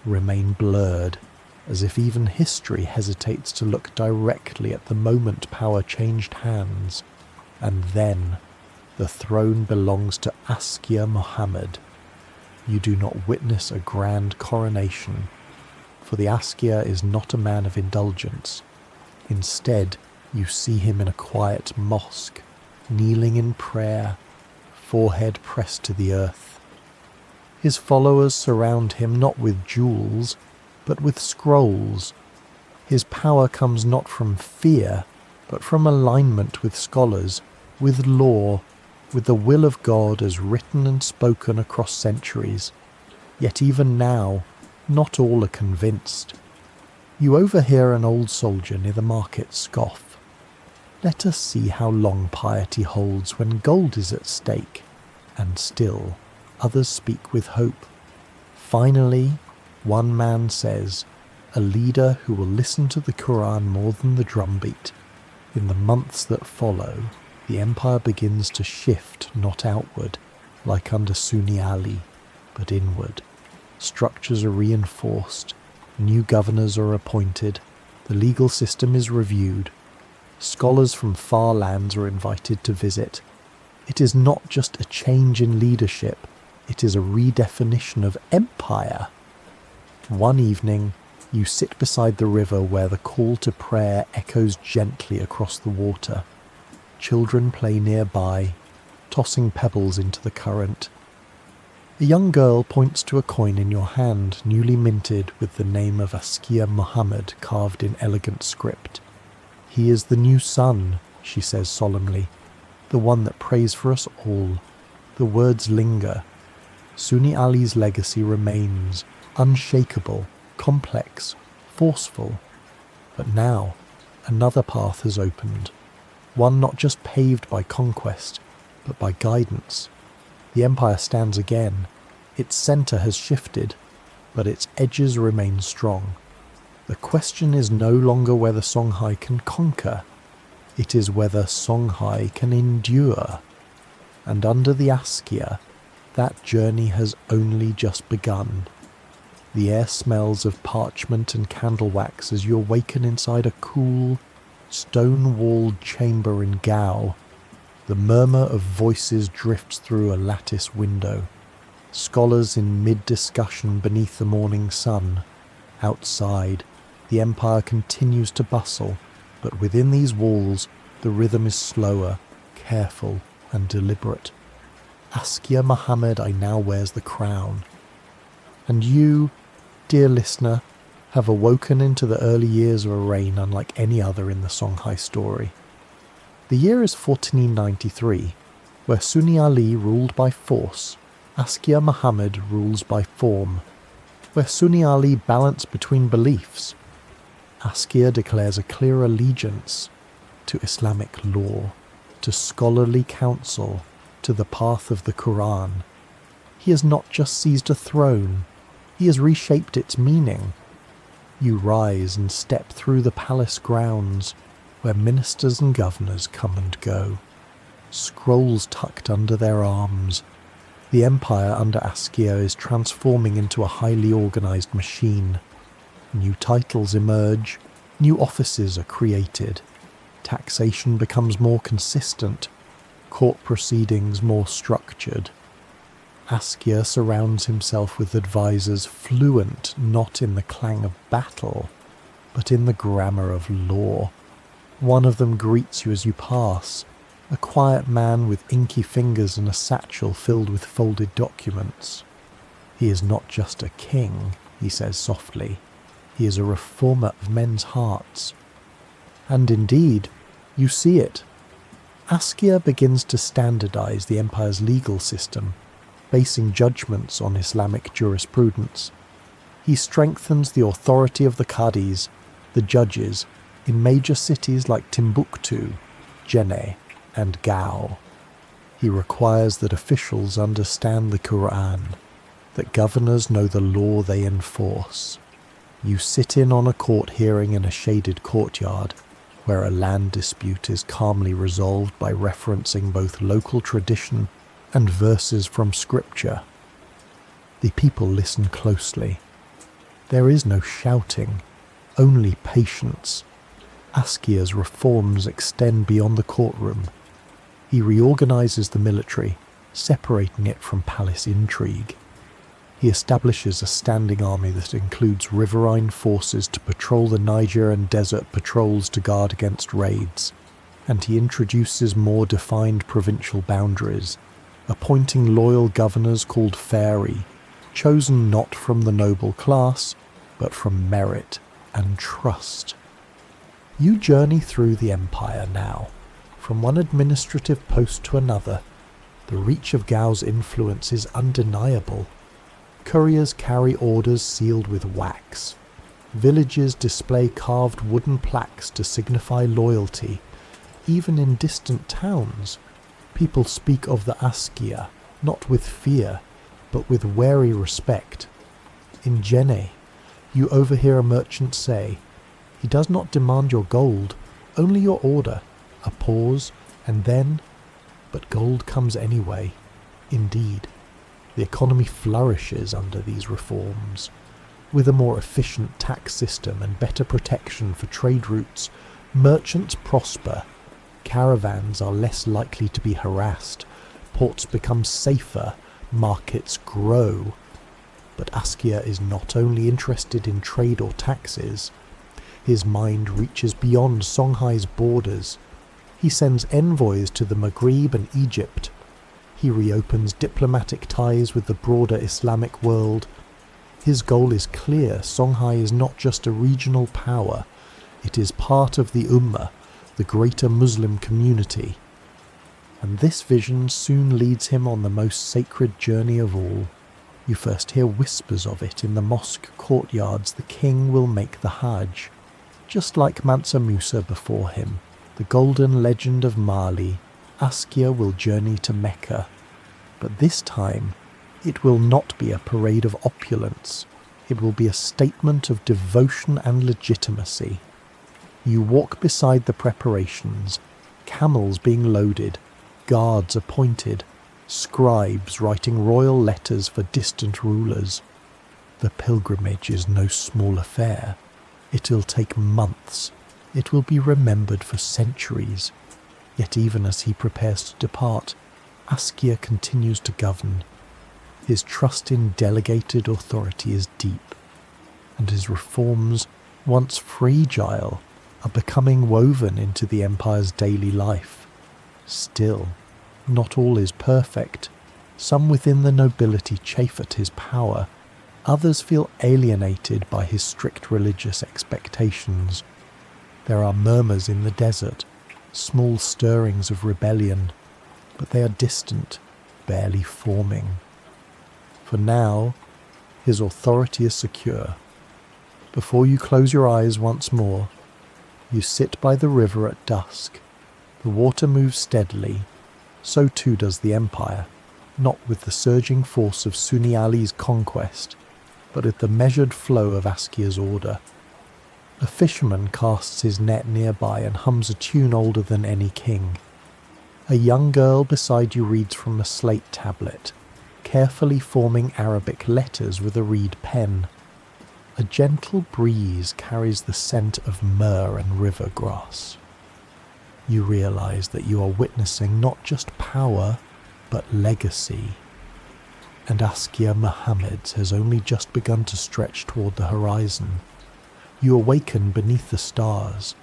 remain blurred, as if even history hesitates to look directly at the moment power changed hands. And then, the throne belongs to Askia Muhammad. You do not witness a grand coronation, for the Askia is not a man of indulgence. Instead, you see him in a quiet mosque, kneeling in prayer, forehead pressed to the earth. His followers surround him not with jewels, but with scrolls. His power comes not from fear, but from alignment with scholars, with law, with the will of God as written and spoken across centuries. Yet even now, not all are convinced. You overhear an old soldier near the market scoff. Let us see how long piety holds when gold is at stake. And still, others speak with hope. Finally, one man says, a leader who will listen to the Quran more than the drumbeat. In the months that follow, the empire begins to shift not outward, like under Sunni Ali, but inward. Structures are reinforced, new governors are appointed, the legal system is reviewed. Scholars from far lands are invited to visit. It is not just a change in leadership, it is a redefinition of empire. One evening, you sit beside the river where the call to prayer echoes gently across the water. Children play nearby, tossing pebbles into the current. A young girl points to a coin in your hand, newly minted with the name of Askia Muhammad carved in elegant script. He is the new sun, she says solemnly, the one that prays for us all. The words linger. Sunni Ali's legacy remains, unshakable, complex, forceful. But now, another path has opened. one not just paved by conquest, but by guidance. The empire stands again. Its centre has shifted, but its edges remain strong. The question is no longer whether Songhai can conquer, it is whether Songhai can endure. And under the Askia, that journey has only just begun. The air smells of parchment and candle wax as you awaken inside a cool, stone-walled chamber in Gao. The murmur of voices drifts through a lattice window. Scholars in mid-discussion beneath the morning sun. Outside, the empire continues to bustle, but within these walls, the rhythm is slower, careful, and deliberate. Askia Muhammad now wears the crown. And you, dear listener, have awoken into the early years of a reign unlike any other in the Songhai story. The year is 1493, where Sunni Ali ruled by force, Askia Muhammad rules by form, where Sunni Ali balance between beliefs. Askia declares a clear allegiance to Islamic law, to scholarly counsel, to the path of the Quran. He has not just seized a throne, he has reshaped its meaning. You rise and step through the palace grounds, where ministers and governors come and go, scrolls tucked under their arms. The empire under Askia is transforming into a highly organised machine. New titles emerge, new offices are created, taxation becomes more consistent, court proceedings more structured. Askia surrounds himself with advisors fluent not in the clang of battle, but in the grammar of law. One of them greets you as you pass, a quiet man with inky fingers and a satchel filled with folded documents. He is not just a king, he says softly. He is a reformer of men's hearts. And indeed, you see it. Askia begins to standardize the empire's legal system, basing judgments on Islamic jurisprudence. He strengthens the authority of the qadis, the judges, in major cities like Timbuktu, Jenne, and Gao. He requires that officials understand the Quran, that governors know the law they enforce. You sit in on a court hearing in a shaded courtyard, where a land dispute is calmly resolved by referencing both local tradition and verses from scripture. The people listen closely. There is no shouting, only patience. Askia's reforms extend beyond the courtroom. He reorganizes the military, separating it from palace intrigue. He establishes a standing army that includes riverine forces to patrol the Niger and desert patrols to guard against raids, and he introduces more defined provincial boundaries, appointing loyal governors called Fairy, chosen not from the noble class, but from merit and trust. You journey through the empire now, from one administrative post to another. The reach of Gao's influence is undeniable. Couriers carry orders sealed with wax. Villages display carved wooden plaques to signify loyalty. Even in distant towns, people speak of the Askia, not with fear, but with wary respect. In Jenne, you overhear a merchant say, "He does not demand your gold, only your order." A pause, and then, "But gold comes anyway." Indeed, the economy flourishes under these reforms. With a more efficient tax system and better protection for trade routes, merchants prosper. Caravans are less likely to be harassed. Ports become safer. Markets grow. But Askia is not only interested in trade or taxes. His mind reaches beyond Songhai's borders. He sends envoys to the Maghreb and Egypt. He reopens diplomatic ties with the broader Islamic world. His goal is clear. Songhai is not just a regional power. It is part of the Ummah, the greater Muslim community. And this vision soon leads him on the most sacred journey of all. You first hear whispers of it in the mosque courtyards. The king will make the Hajj. Just like Mansa Musa before him, the golden legend of Mali, Askia will journey to Mecca. But this time, it will not be a parade of opulence. It will be a statement of devotion and legitimacy. You walk beside the preparations, camels being loaded, guards appointed, scribes writing royal letters for distant rulers. The pilgrimage is no small affair. It'll take months. It will be remembered for centuries. Yet even as he prepares to depart, Askia continues to govern. His trust in delegated authority is deep, and his reforms, once fragile, are becoming woven into the empire's daily life. Still, not all is perfect. Some within the nobility chafe at his power. Others feel alienated by his strict religious expectations. There are murmurs in the desert, small stirrings of rebellion, but they are distant, barely forming. For now, his authority is secure. Before you close your eyes once more, you sit by the river at dusk. The water moves steadily, so too does the empire, not with the surging force of Sunni Ali's conquest, but with the measured flow of Askia's order. A fisherman casts his net nearby and hums a tune older than any king. A young girl beside you reads from a slate tablet, carefully forming Arabic letters with a reed pen. A gentle breeze carries the scent of myrrh and river grass. You realize that you are witnessing not just power, but legacy. And Askia Muhammad has only just begun to stretch toward the horizon. You awaken beneath the stars,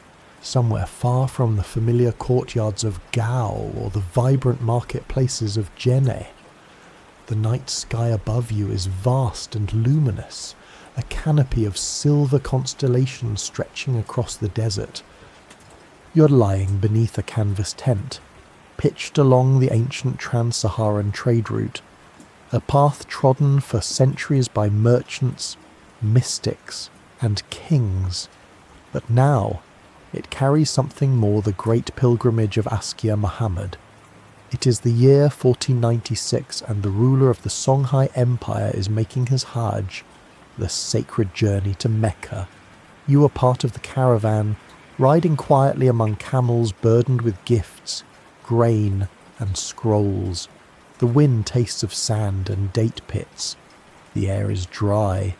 somewhere far from the familiar courtyards of Gao or the vibrant marketplaces of Jenne. The night sky above you is vast and luminous, a canopy of silver constellations stretching across the desert. You're lying beneath a canvas tent, pitched along the ancient trans-Saharan trade route, a path trodden for centuries by merchants, mystics, and kings. But now, it carries something more: the great pilgrimage of Askia Muhammad. It is the year 1496, and the ruler of the Songhai Empire is making his Hajj, the sacred journey to Mecca. You are part of the caravan, riding quietly among camels burdened with gifts, grain, and scrolls. The wind tastes of sand and date pits. The air is dry,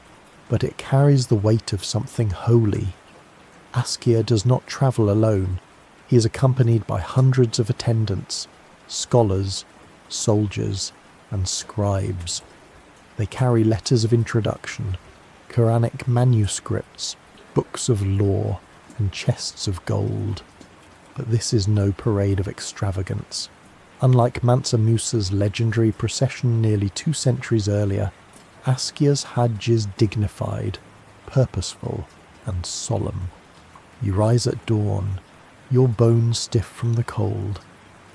but it carries the weight of something holy. Askia does not travel alone. He is accompanied by hundreds of attendants, scholars, soldiers, and scribes. They carry letters of introduction, Quranic manuscripts, books of law, and chests of gold. But this is no parade of extravagance. Unlike Mansa Musa's legendary procession nearly 2 centuries earlier, Askia's Hajj is dignified, purposeful, and solemn. You rise at dawn, your bones stiff from the cold.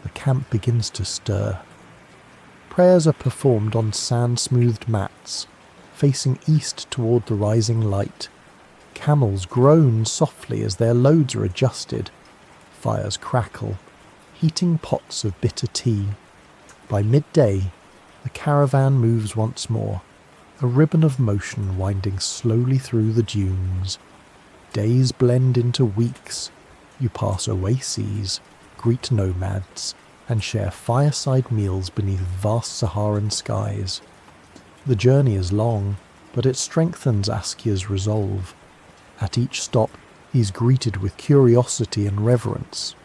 The camp begins to stir. Prayers are performed on sand-smoothed mats, facing east toward the rising light. Camels groan softly as their loads are adjusted. Fires crackle, heating pots of bitter tea. By midday, the caravan moves once more, a ribbon of motion winding slowly through the dunes. Days blend into weeks. You pass oases, greet nomads, and share fireside meals beneath vast Saharan skies. The journey is long, but it strengthens Askia's resolve. At each stop, he is greeted with curiosity and reverence.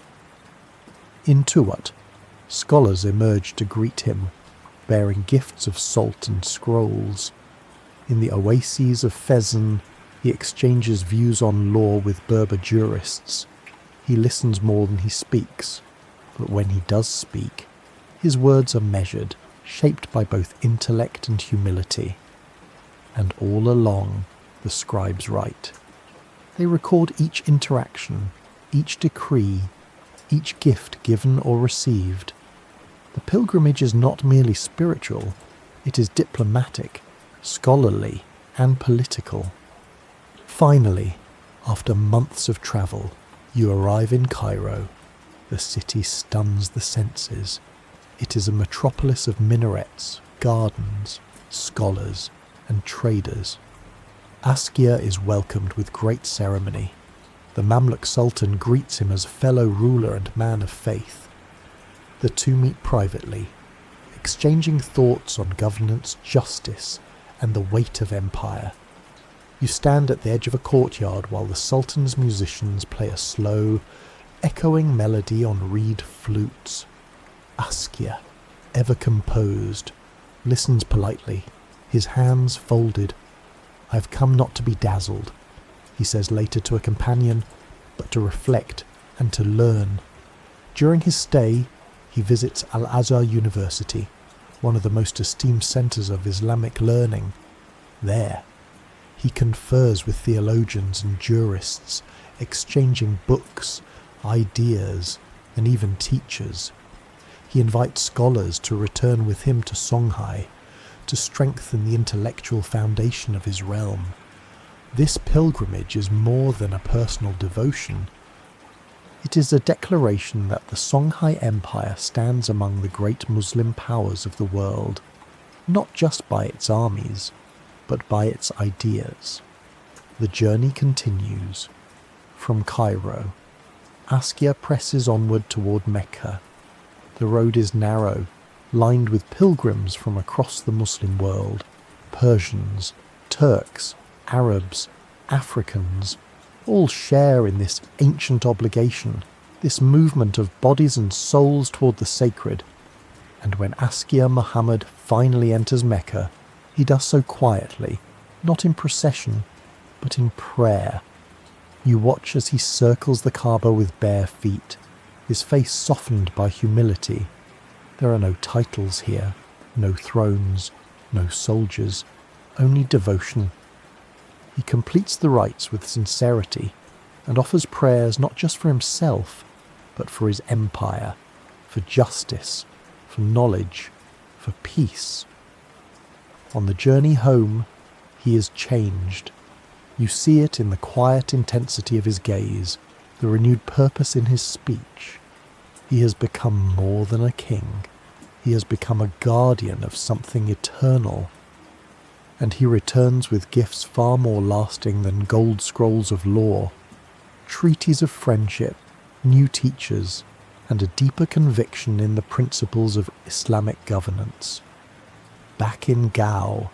In Tuat, scholars emerge to greet him, bearing gifts of salt and scrolls. In the oases of Fezan, he exchanges views on law with Berber jurists. He listens more than he speaks, but when he does speak, his words are measured, shaped by both intellect and humility. And all along, the scribes write. They record each interaction, each decree, each gift given or received. The pilgrimage is not merely spiritual, it is diplomatic, scholarly, and political. Finally, after months of travel, you arrive in Cairo, The city stuns the senses. It is a metropolis of minarets, gardens, scholars, and traders. Askia is welcomed with great ceremony. The Mamluk Sultan greets him as a fellow ruler and man of faith. The two meet privately, exchanging thoughts on governance, justice, and the weight of empire. You stand at the edge of a courtyard while the Sultan's musicians play a slow, echoing melody on reed flutes. Askia, ever composed, listens politely, his hands folded. "I have come not to be dazzled," he says later to a companion, "but to reflect and to learn." During his stay, he visits Al-Azhar University, one of the most esteemed centres of Islamic learning. There, he confers with theologians and jurists, exchanging books, ideas, and even teachers. He invites scholars to return with him to Songhai, to strengthen the intellectual foundation of his realm. This pilgrimage is more than a personal devotion. It is a declaration that the Songhai Empire stands among the great Muslim powers of the world, not just by its armies, but by its ideas. The journey continues. From Cairo, Askia presses onward toward Mecca. The road is narrow, lined with pilgrims from across the Muslim world, Persians, Turks, Arabs, Africans, all share in this ancient obligation, this movement of bodies and souls toward the sacred. And when Askia Muhammad finally enters Mecca, he does so quietly, not in procession, but in prayer. You watch as he circles the Kaaba with bare feet, his face softened by humility. There are no titles here, no thrones, no soldiers, only devotion. He completes the rites with sincerity and offers prayers not just for himself, but for his empire, for justice, for knowledge, for peace. On the journey home, he is changed. You see it in the quiet intensity of his gaze, the renewed purpose in his speech. He has become more than a king. He has become a guardian of something eternal. And he returns with gifts far more lasting than gold scrolls of law, treaties of friendship, new teachers, and a deeper conviction in the principles of Islamic governance. Back in Gao,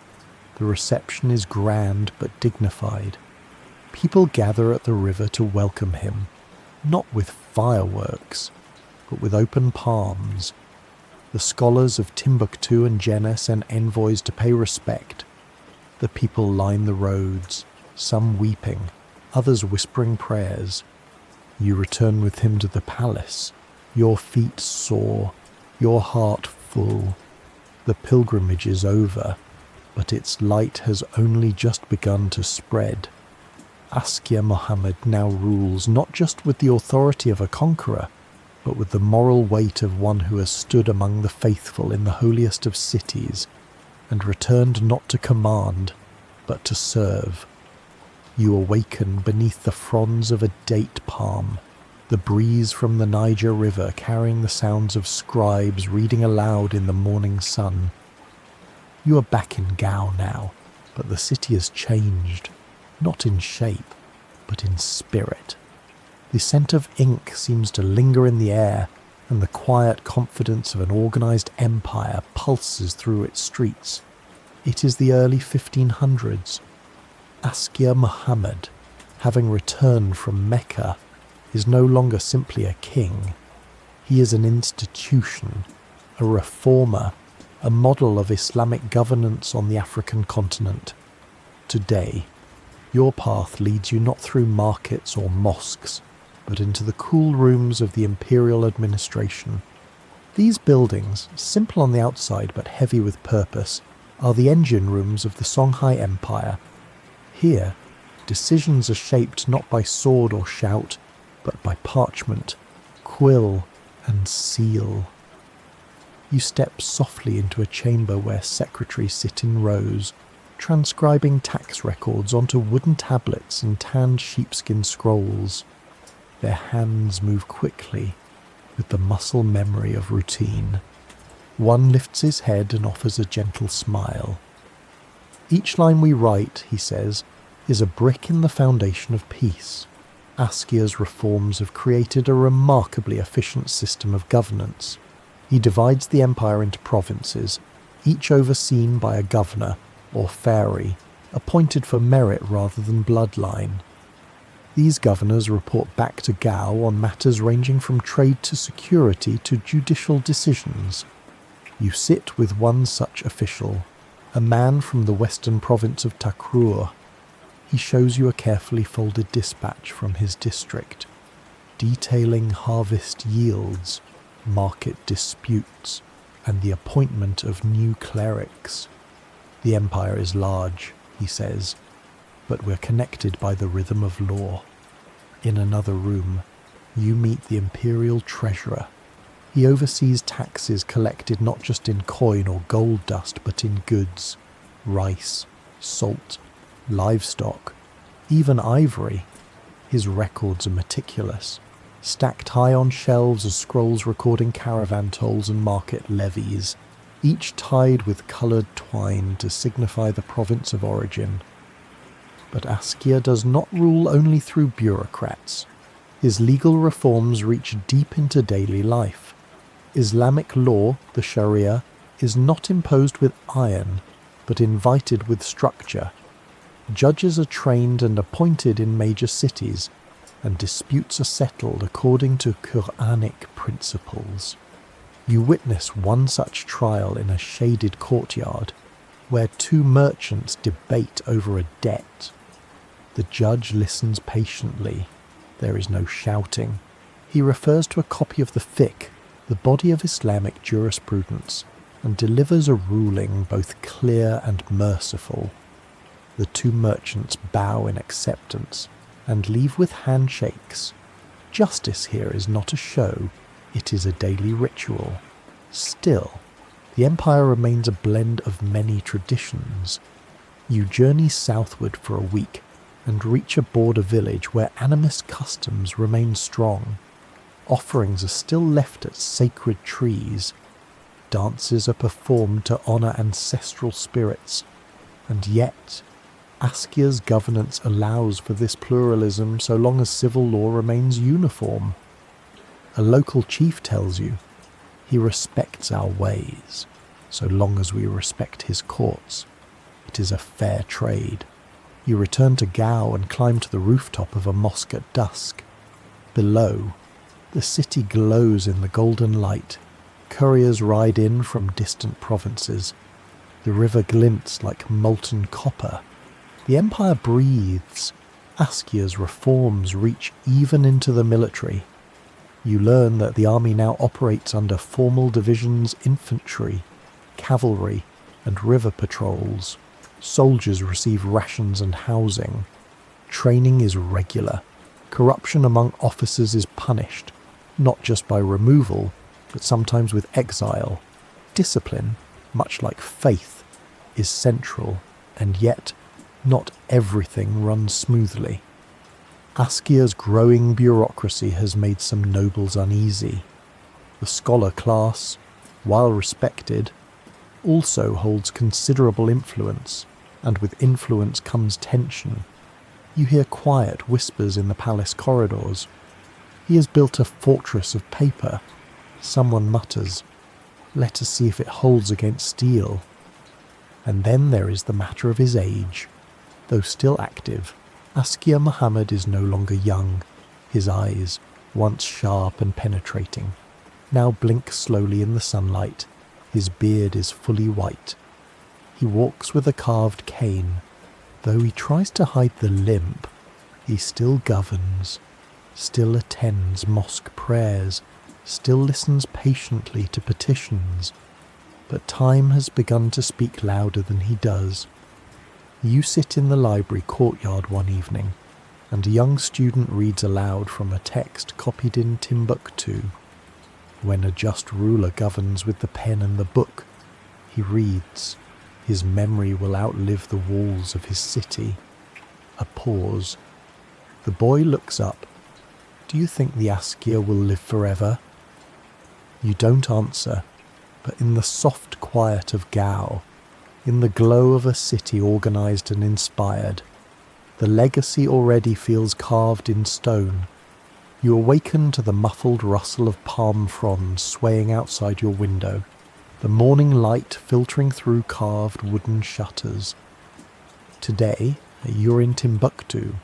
the reception is grand but dignified. People gather at the river to welcome him, not with fireworks, but with open palms. The scholars of Timbuktu and Jenne send envoys to pay respect. The people line the roads, some weeping, others whispering prayers. You return with him to the palace, your feet sore, your heart full. The pilgrimage is over, but its light has only just begun to spread. Askia Muhammad now rules not just with the authority of a conqueror, but with the moral weight of one who has stood among the faithful in the holiest of cities, and returned not to command, but to serve. You awaken beneath the fronds of a date palm, the breeze from the Niger River carrying the sounds of scribes reading aloud in the morning sun. You are back in Gao now, but the city has changed, not in shape, but in spirit. The scent of ink seems to linger in the air, and the quiet confidence of an organized empire pulses through its streets. It is the early 1500s. Askia Muhammad, having returned from Mecca, is no longer simply a king. He is an institution, a reformer, a model of Islamic governance on the African continent. Today, your path leads you not through markets or mosques, but into the cool rooms of the imperial administration. These buildings, simple on the outside but heavy with purpose, are the engine rooms of the Songhai Empire. Here, decisions are shaped not by sword or shout, but by parchment, quill, and seal. You step softly into a chamber where secretaries sit in rows, transcribing tax records onto wooden tablets and tanned sheepskin scrolls. Their hands move quickly, with the muscle memory of routine. One lifts his head and offers a gentle smile. Each line we write, he says, is a brick in the foundation of peace. Askia's reforms have created a remarkably efficient system of governance. He divides the empire into provinces, each overseen by a governor, or pharaoh, appointed for merit rather than bloodline. These governors report back to Gao on matters ranging from trade to security to judicial decisions. You sit with one such official, a man from the western province of Takrur. He shows you a carefully folded dispatch from his district, detailing harvest yields, market disputes, and the appointment of new clerics. The empire is large, he says, but we're connected by the rhythm of law. In another room, you meet the imperial treasurer. He oversees taxes collected not just in coin or gold dust, but in goods, rice, salt, livestock, even ivory. His records are meticulous, stacked high on shelves are scrolls recording caravan tolls and market levies, each tied with coloured twine to signify the province of origin. But Askia does not rule only through bureaucrats. His legal reforms reach deep into daily life. Islamic law, the Sharia, is not imposed with iron, but invited with structure. Judges are trained and appointed in major cities, and disputes are settled according to Quranic principles. You witness one such trial in a shaded courtyard, where two merchants debate over a debt. The judge listens patiently. There is no shouting. He refers to a copy of the fiqh, the body of Islamic jurisprudence, and delivers a ruling both clear and merciful. The two merchants bow in acceptance and leave with handshakes. Justice here is not a show, it is a daily ritual. Still, the empire remains a blend of many traditions. You journey southward for a week and reach a border village where animist customs remain strong. Offerings are still left at sacred trees. Dances are performed to honour ancestral spirits, and yet Askia's governance allows for this pluralism so long as civil law remains uniform. A local chief tells you he respects our ways, so long as we respect his courts. It is a fair trade. You return to Gao and climb to the rooftop of a mosque at dusk. Below, the city glows in the golden light. Couriers ride in from distant provinces. The river glints like molten copper. The empire breathes. Askia's reforms reach even into the military. You learn that the army now operates under formal divisions, infantry, cavalry, and river patrols. Soldiers receive rations and housing. Training is regular. Corruption among officers is punished, not just by removal, but sometimes with exile. Discipline, much like faith, is central, and yet not everything runs smoothly. Askia's growing bureaucracy has made some nobles uneasy. The scholar class, while respected, also holds considerable influence, and with influence comes tension. You hear quiet whispers in the palace corridors. He has built a fortress of paper. Someone mutters, "Let us see if it holds against steel." And then there is the matter of his age. Though still active, Askia Muhammad is no longer young. His eyes, once sharp and penetrating, now blink slowly in the sunlight. His beard is fully white. He walks with a carved cane. Though he tries to hide the limp, he still governs, still attends mosque prayers, still listens patiently to petitions. But time has begun to speak louder than he does. You sit in the library courtyard one evening, and a young student reads aloud from a text copied in Timbuktu. When a just ruler governs with the pen and the book, he reads, his memory will outlive the walls of his city. A pause. The boy looks up. Do you think the Askia will live forever? You don't answer, but in the soft quiet of Gao, in the glow of a city organized and inspired, the legacy already feels carved in stone. You awaken to the muffled rustle of palm fronds swaying outside your window, the morning light filtering through carved wooden shutters. Today, you're in Timbuktu,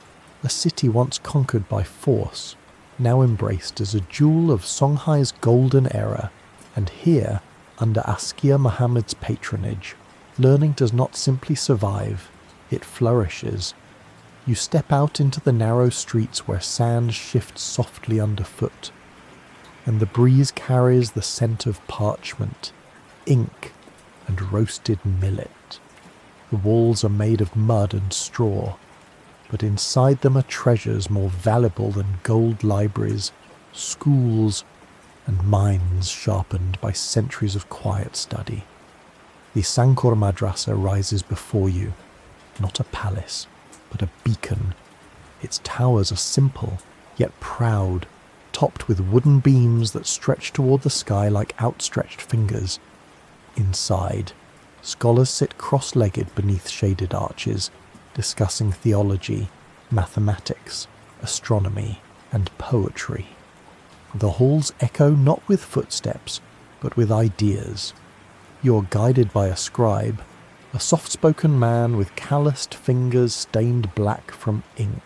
a city once conquered by force, now embraced as a jewel of Songhai's golden era, and here, under Askia Muhammad's patronage, learning does not simply survive, it flourishes. You step out into the narrow streets where sand shifts softly underfoot, and the breeze carries the scent of parchment, ink, and roasted millet. The walls are made of mud and straw, but inside them are treasures more valuable than gold libraries, schools, and minds sharpened by centuries of quiet study. The Sankor Madrasa rises before you, not a palace, but a beacon. Its towers are simple, yet proud, topped with wooden beams that stretch toward the sky like outstretched fingers. Inside, scholars sit cross-legged beneath shaded arches, discussing theology, mathematics, astronomy, and poetry. The halls echo not with footsteps, but with ideas. You're guided by a scribe, a soft-spoken man with calloused fingers stained black from ink.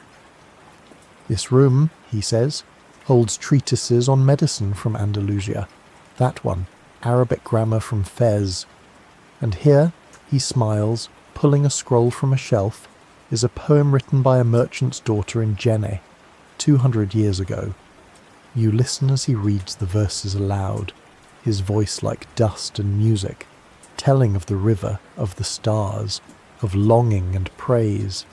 This room, he says, holds treatises on medicine from Andalusia. That one, Arabic grammar from Fez. And here, he smiles, pulling a scroll from a shelf, is a poem written by a merchant's daughter in Jenne, 200 years ago. You listen as he reads the verses aloud, his voice like dust and music, telling of the river, of the stars, of longing and praise.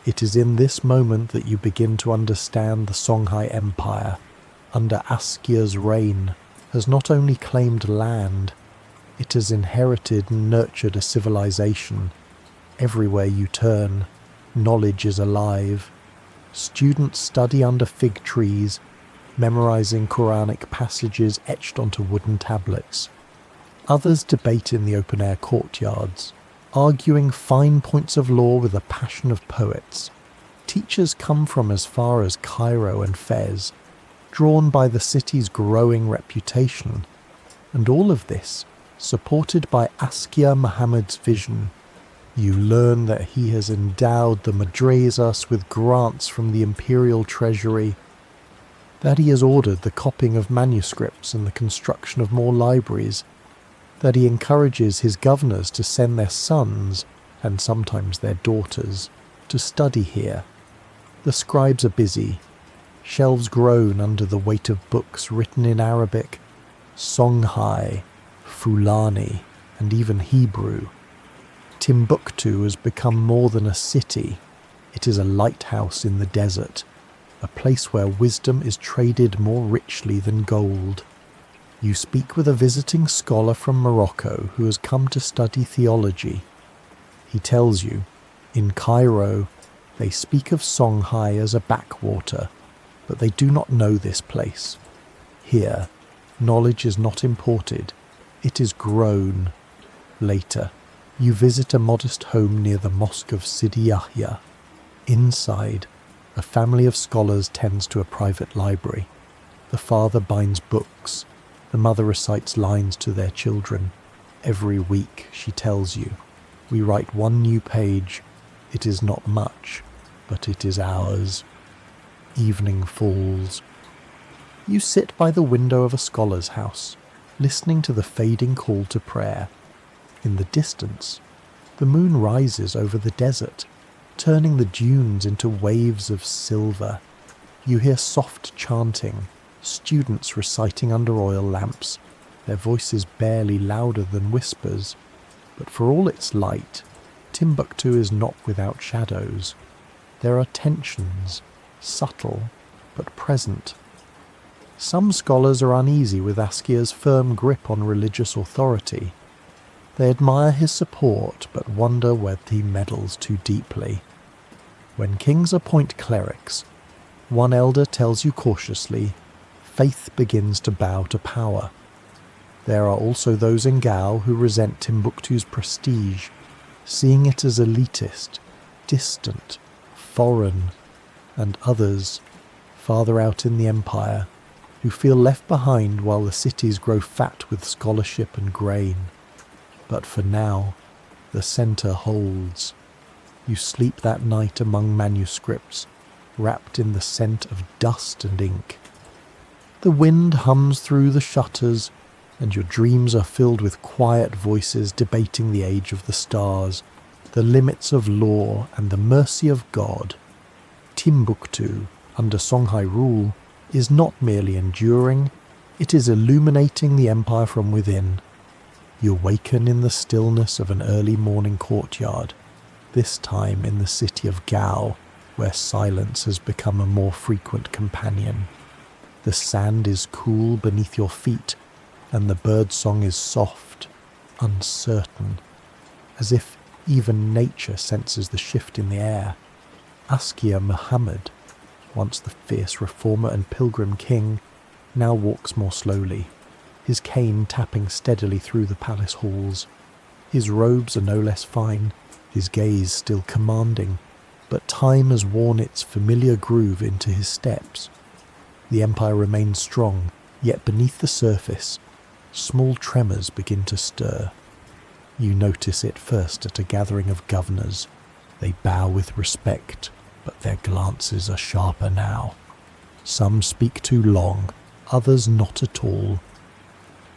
It is in this moment that you begin to understand the Songhai Empire, under Askia's reign, has not only claimed land, it has inherited and nurtured a civilization. Everywhere you turn, knowledge is alive. Students study under fig trees, memorizing Quranic passages etched onto wooden tablets. Others debate in the open-air courtyards, arguing fine points of law with the passion of poets. Teachers come from as far as Cairo and Fez, drawn by the city's growing reputation, and all of this supported by Askia Muhammad's vision. You learn that he has endowed the madrasas with grants from the imperial treasury, that he has ordered the copying of manuscripts and the construction of more libraries, that he encourages his governors to send their sons, and sometimes their daughters, to study here. The scribes are busy. Shelves groan under the weight of books written in Arabic, Songhai, Fulani, and even Hebrew. Timbuktu has become more than a city. It is a lighthouse in the desert, a place where wisdom is traded more richly than gold. You speak with a visiting scholar from Morocco who has come to study theology. He tells you, in Cairo, they speak of Songhai as a backwater, but they do not know this place. Here, knowledge is not imported, it is grown. Later, you visit a modest home near the mosque of Sidi Yahya. Inside, a family of scholars tends to a private library. The father binds books. The mother recites lines to their children. Every week, she tells you, we write one new page. It is not much, but it is ours. Evening falls. You sit by the window of a scholar's house, listening to the fading call to prayer. In the distance, the moon rises over the desert, turning the dunes into waves of silver. You hear soft chanting, students reciting under oil lamps, their voices barely louder than whispers. But for all its light, Timbuktu is not without shadows. There are tensions, subtle but present. Some scholars are uneasy with Askia's firm grip on religious authority. They admire his support, but wonder whether he meddles too deeply. When kings appoint clerics, one elder tells you cautiously, faith begins to bow to power. There are also those in Gao who resent Timbuktu's prestige, seeing it as elitist, distant, foreign, and others, farther out in the empire, who feel left behind while the cities grow fat with scholarship and grain. But for now, the centre holds. You sleep that night among manuscripts, wrapped in the scent of dust and ink. The wind hums through the shutters, and your dreams are filled with quiet voices debating the age of the stars, the limits of law and the mercy of God. Timbuktu, under Songhai rule, is not merely enduring, it is illuminating the empire from within. You awaken in the stillness of an early morning courtyard, this time in the city of Gao, where silence has become a more frequent companion. The sand is cool beneath your feet, and the birdsong is soft, uncertain, as if even nature senses the shift in the air. Askia Muhammad, once the fierce reformer and pilgrim king, now walks more slowly, his cane tapping steadily through the palace halls. His robes are no less fine, his gaze still commanding, but time has worn its familiar groove into his steps. The empire remains strong, yet beneath the surface, small tremors begin to stir. You notice it first at a gathering of governors. They bow with respect, but their glances are sharper now. Some speak too long, others not at all.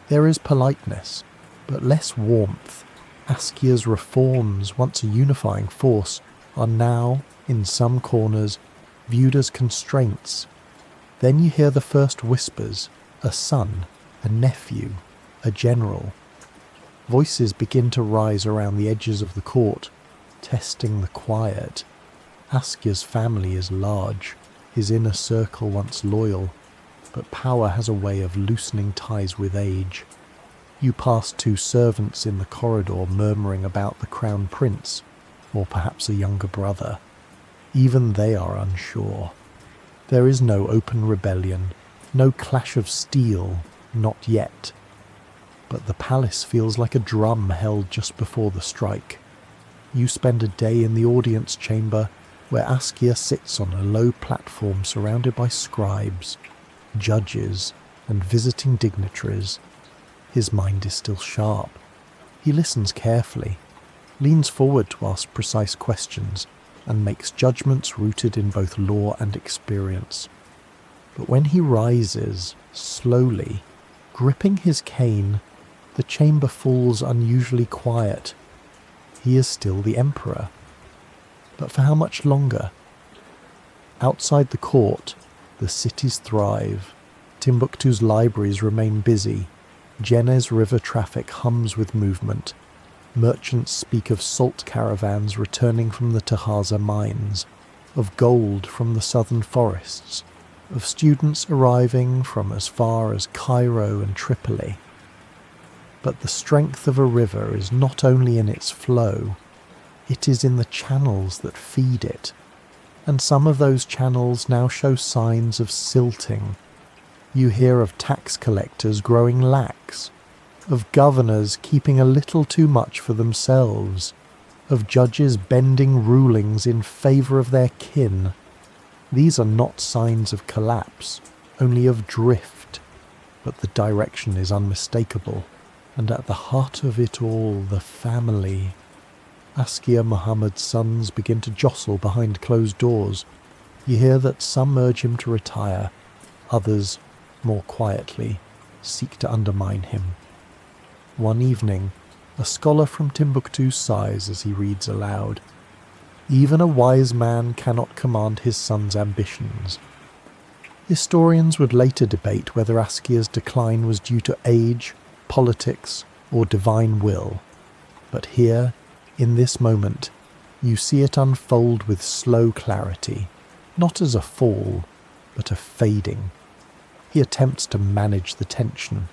There is politeness, but less warmth. Askia's reforms, once a unifying force, are now, in some corners, viewed as constraints. Then you hear the first whispers, a son, a nephew, a general. Voices begin to rise around the edges of the court, testing the quiet. Askia's family is large, his inner circle once loyal, but power has a way of loosening ties with age. You pass two servants in the corridor murmuring about the crown prince, or perhaps a younger brother. Even they are unsure. There is no open rebellion, no clash of steel, not yet. But the palace feels like a drum held just before the strike. You spend a day in the audience chamber, where Askia sits on a low platform surrounded by scribes, judges, and visiting dignitaries. His mind is still sharp. He listens carefully, leans forward to ask precise questions, and makes judgments rooted in both law and experience. But when he rises, slowly, gripping his cane, the chamber falls unusually quiet. He is still the emperor. But for how much longer? Outside the court, the cities thrive. Timbuktu's libraries remain busy. Jenez River traffic hums with movement. Merchants speak of salt caravans returning from the Tahaza mines, of gold from the southern forests, of students arriving from as far as Cairo and Tripoli. But the strength of a river is not only in its flow, it is in the channels that feed it, and some of those channels now show signs of silting. You hear of tax collectors growing lax, of governors keeping a little too much for themselves, of judges bending rulings in favour of their kin. These are not signs of collapse, only of drift, but the direction is unmistakable, and at the heart of it all, the family. Askia Muhammad's sons begin to jostle behind closed doors. You hear that some urge him to retire, others, more quietly, seek to undermine him. One evening, a scholar from Timbuktu sighs as he reads aloud. Even a wise man cannot command his son's ambitions. Historians would later debate whether Askia's decline was due to age, politics, or divine will. But here, in this moment, you see it unfold with slow clarity, not as a fall, but a fading. He attempts to manage the tension.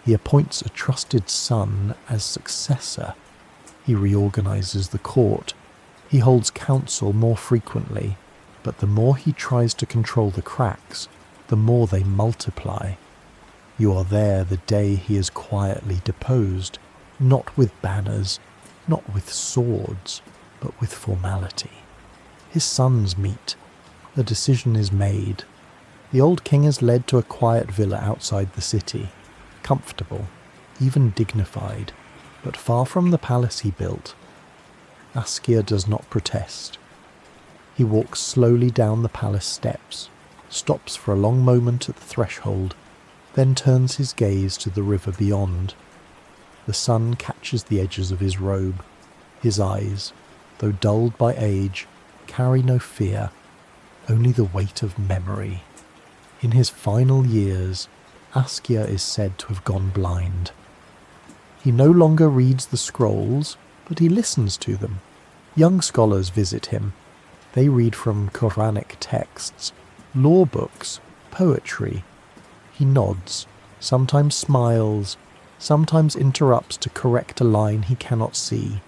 He appoints a trusted son as successor. He reorganizes the court. He holds council more frequently, but the more he tries to control the cracks, the more they multiply. You are there the day he is quietly deposed, not with banners, not with swords, but with formality. His sons meet. The decision is made. The old king is led to a quiet villa outside the city, comfortable, even dignified, but far from the palace he built. Askia does not protest. He walks slowly down the palace steps, stops for a long moment at the threshold, then turns his gaze to the river beyond. The sun catches the edges of his robe. His eyes, though dulled by age, carry no fear, only the weight of memory. In his final years, Askia is said to have gone blind. He no longer reads the scrolls, but he listens to them. Young scholars visit him. They read from Quranic texts, law books, poetry. He nods, sometimes smiles, sometimes interrupts to correct a line he cannot see,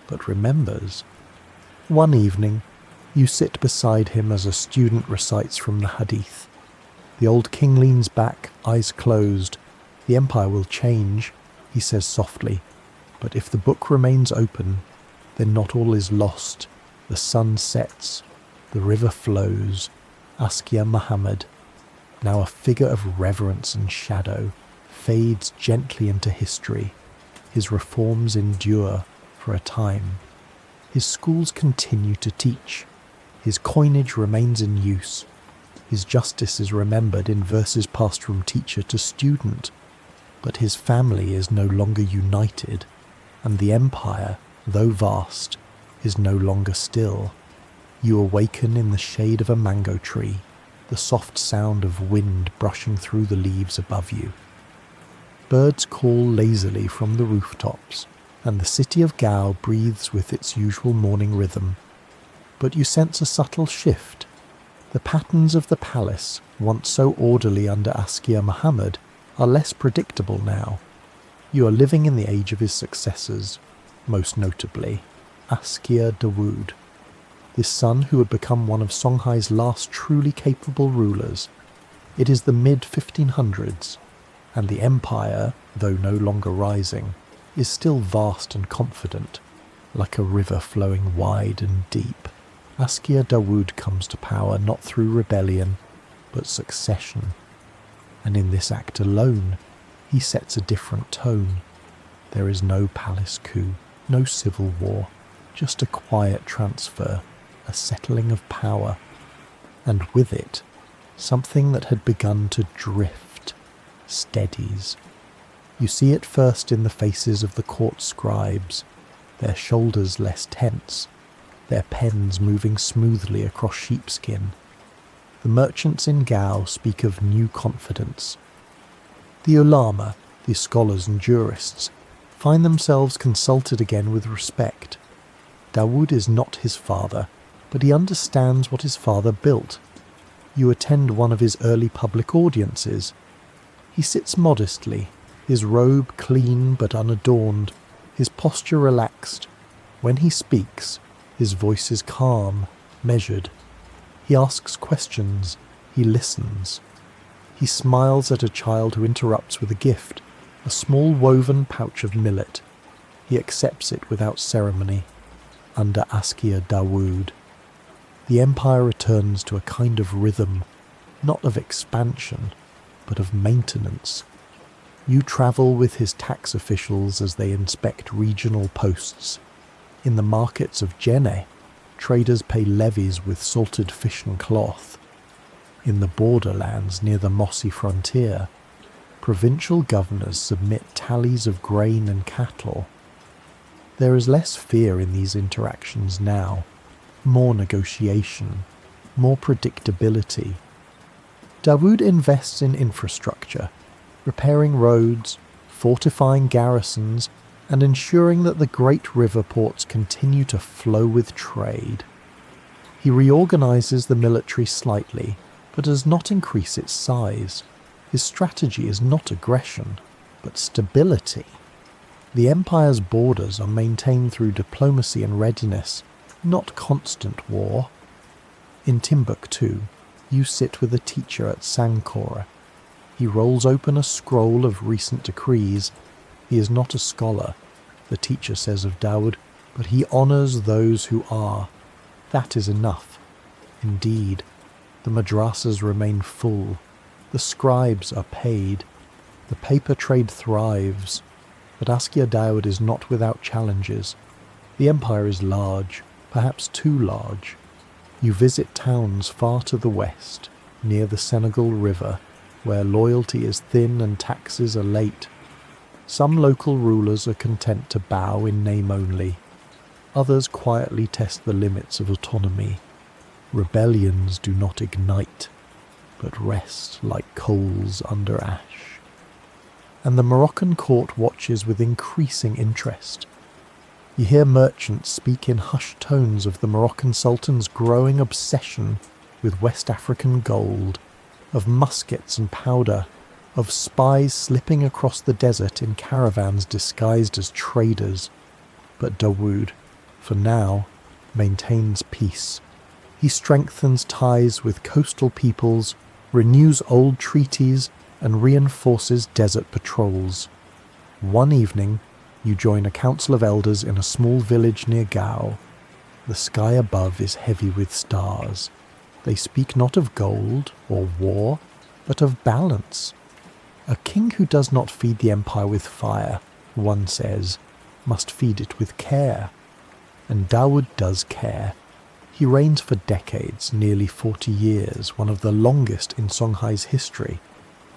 but remembers. One evening, you sit beside him as a student recites from the Hadith. The old king leans back, eyes closed. The empire will change, he says softly, but if the book remains open, then not all is lost. The sun sets, the river flows. Askia Muhammad, now a figure of reverence and shadow, fades gently into history. His reforms endure for a time. His schools continue to teach. His coinage remains in use. His justice is remembered in verses passed from teacher to student. But his family is no longer united, and the empire, though vast, is no longer still. You awaken in the shade of a mango tree, the soft sound of wind brushing through the leaves above you. Birds call lazily from the rooftops, and the city of Gao breathes with its usual morning rhythm. But you sense a subtle shift. The patterns of the palace, once so orderly under Askia Muhammad, are less predictable now. You are living in the age of his successors, most notably Askia Dawood, this son who had become one of Songhai's last truly capable rulers. It is the mid-1500s, and the empire, though no longer rising, is still vast and confident, like a river flowing wide and deep. Askia Dawood comes to power not through rebellion, but succession. And in this act alone, he sets a different tone. There is no palace coup, no civil war, just a quiet transfer, a settling of power, and with it, something that had begun to drift, steadies. You see it first in the faces of the court scribes, their shoulders less tense, their pens moving smoothly across sheepskin. The merchants in Gao speak of new confidence. The ulama, the scholars and jurists, find themselves consulted again with respect. Dawood is not his father, but he understands what his father built. You attend one of his early public audiences. He sits modestly, his robe clean but unadorned, his posture relaxed. When he speaks, his voice is calm, measured. He asks questions, he listens. He smiles at a child who interrupts with a gift, a small woven pouch of millet. He accepts it without ceremony. Under Askia Dawood, the empire returns to a kind of rhythm, not of expansion, but of maintenance. You travel with his tax officials as they inspect regional posts. In the markets of Jenne, traders pay levies with salted fish and cloth. In the borderlands near the mossy frontier, provincial governors submit tallies of grain and cattle. There is less fear in these interactions now, more negotiation, more predictability. Dawood invests in infrastructure, repairing roads, fortifying garrisons, and ensuring that the great river ports continue to flow with trade. He reorganizes the military slightly, but does not increase its size. His strategy is not aggression, but stability. The empire's borders are maintained through diplomacy and readiness, not constant war. In Timbuktu, You sit with a teacher at Sankora. He rolls open a scroll of recent decrees. He is not a scholar, the teacher says of Dawood, but he honours those who are. That is enough. Indeed, the madrasas remain full. The scribes are paid. The paper trade thrives. But Askia Dawood is not without challenges. The empire is large, perhaps too large. You visit towns far to the west, near the Senegal River, where loyalty is thin and taxes are late. Some local rulers are content to bow in name only. Others quietly test the limits of autonomy. Rebellions do not ignite, but rest like coals under ash. And the Moroccan court watches with increasing interest. You hear merchants speak in hushed tones of the Moroccan Sultan's growing obsession with West African gold, of muskets and powder, of spies slipping across the desert in caravans disguised as traders. But Dawood, for now, maintains peace. He strengthens ties with coastal peoples, renews old treaties, and reinforces desert patrols. One evening, you join a council of elders in a small village near Gao. The sky above is heavy with stars. They speak not of gold or war, but of balance. A king who does not feed the empire with fire, one says, must feed it with care. And Dawood does care. He reigns for decades, nearly 40 years, one of the longest in Songhai's history.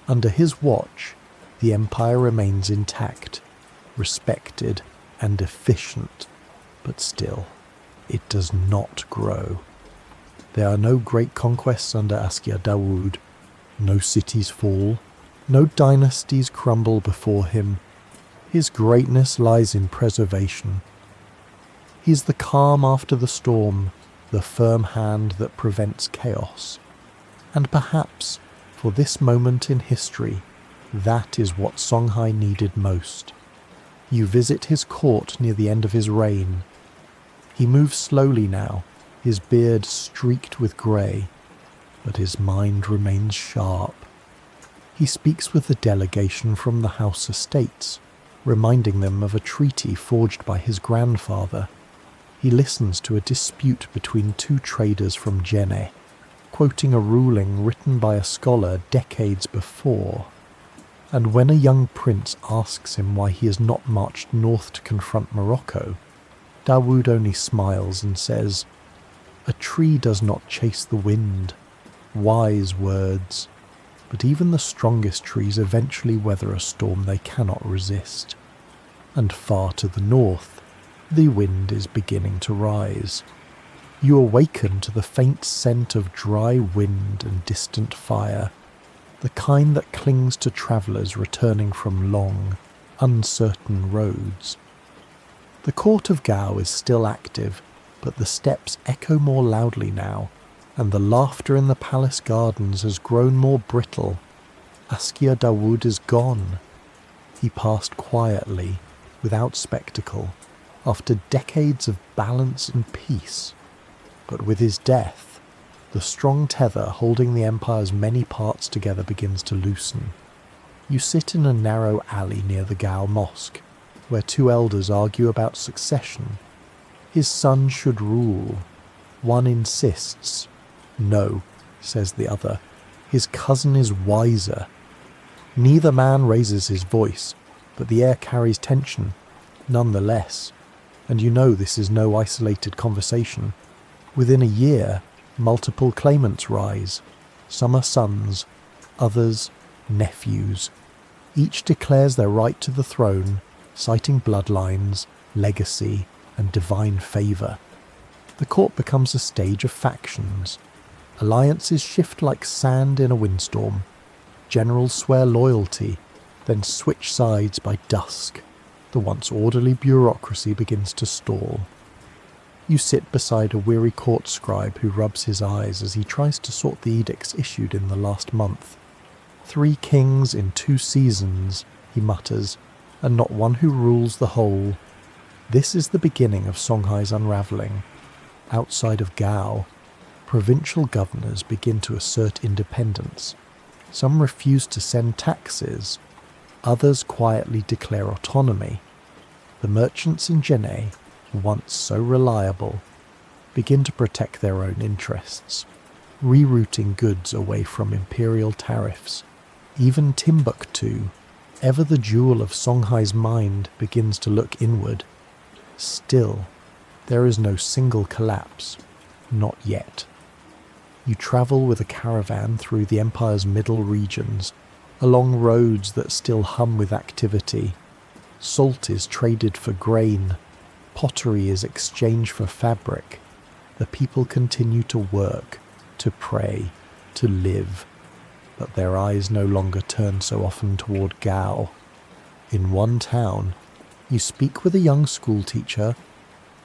Under his watch, the empire remains intact, respected and efficient, but still, it does not grow. There are no great conquests under Askia Dawood. No cities fall, no dynasties crumble before him. His greatness lies in preservation. He is the calm after the storm, the firm hand that prevents chaos. And perhaps, for this moment in history, that is what Songhai needed most. You visit his court near the end of his reign. He moves slowly now, his beard streaked with grey, but his mind remains sharp. He speaks with the delegation from the house estates, reminding them of a treaty forged by his grandfather. He listens to a dispute between two traders from Jenne, quoting a ruling written by a scholar decades before. And when a young prince asks him why he has not marched north to confront Morocco, Dawood only smiles and says, "A tree does not chase the wind." Wise words. But even the strongest trees eventually weather a storm they cannot resist. And far to the north, the wind is beginning to rise. You awaken to the faint scent of dry wind and distant fire, the kind that clings to travellers returning from long, uncertain roads. The court of Gao is still active, but the steps echo more loudly now, and the laughter in the palace gardens has grown more brittle. Askia Dawood is gone. He passed quietly, without spectacle, after decades of balance and peace. But with his death, the strong tether holding the empire's many parts together begins to loosen. You sit in a narrow alley near the Gao Mosque, where two elders argue about succession. His son should rule. One insists. "No," says the other, "his cousin is wiser." Neither man raises his voice, but the air carries tension, nonetheless. And you know this is no isolated conversation. Within a year, multiple claimants rise. Some are sons, others nephews. Each declares their right to the throne, citing bloodlines, legacy, and divine favour. The court becomes a stage of factions. Alliances shift like sand in a windstorm. Generals swear loyalty, then switch sides by dusk. The once orderly bureaucracy begins to stall. You sit beside a weary court scribe who rubs his eyes as he tries to sort the edicts issued in the last month. 3 kings in 2 seasons, he mutters, and not one who rules the whole. This is the beginning of Songhai's unravelling. Outside of Gao, Provincial governors begin to assert independence. Some refuse to send taxes. Others quietly declare autonomy. The merchants in Djenné, once so reliable, begin to protect their own interests, rerouting goods away from imperial tariffs. Even Timbuktu, ever the jewel of Songhai's mind, begins to look inward. Still, there is no single collapse. Not yet. You travel with a caravan through the empire's middle regions, along roads that still hum with activity. Salt is traded for grain. Pottery is exchanged for fabric. The people continue to work, to pray, to live, but their eyes no longer turn so often toward Gao. In one town, you speak with a young schoolteacher.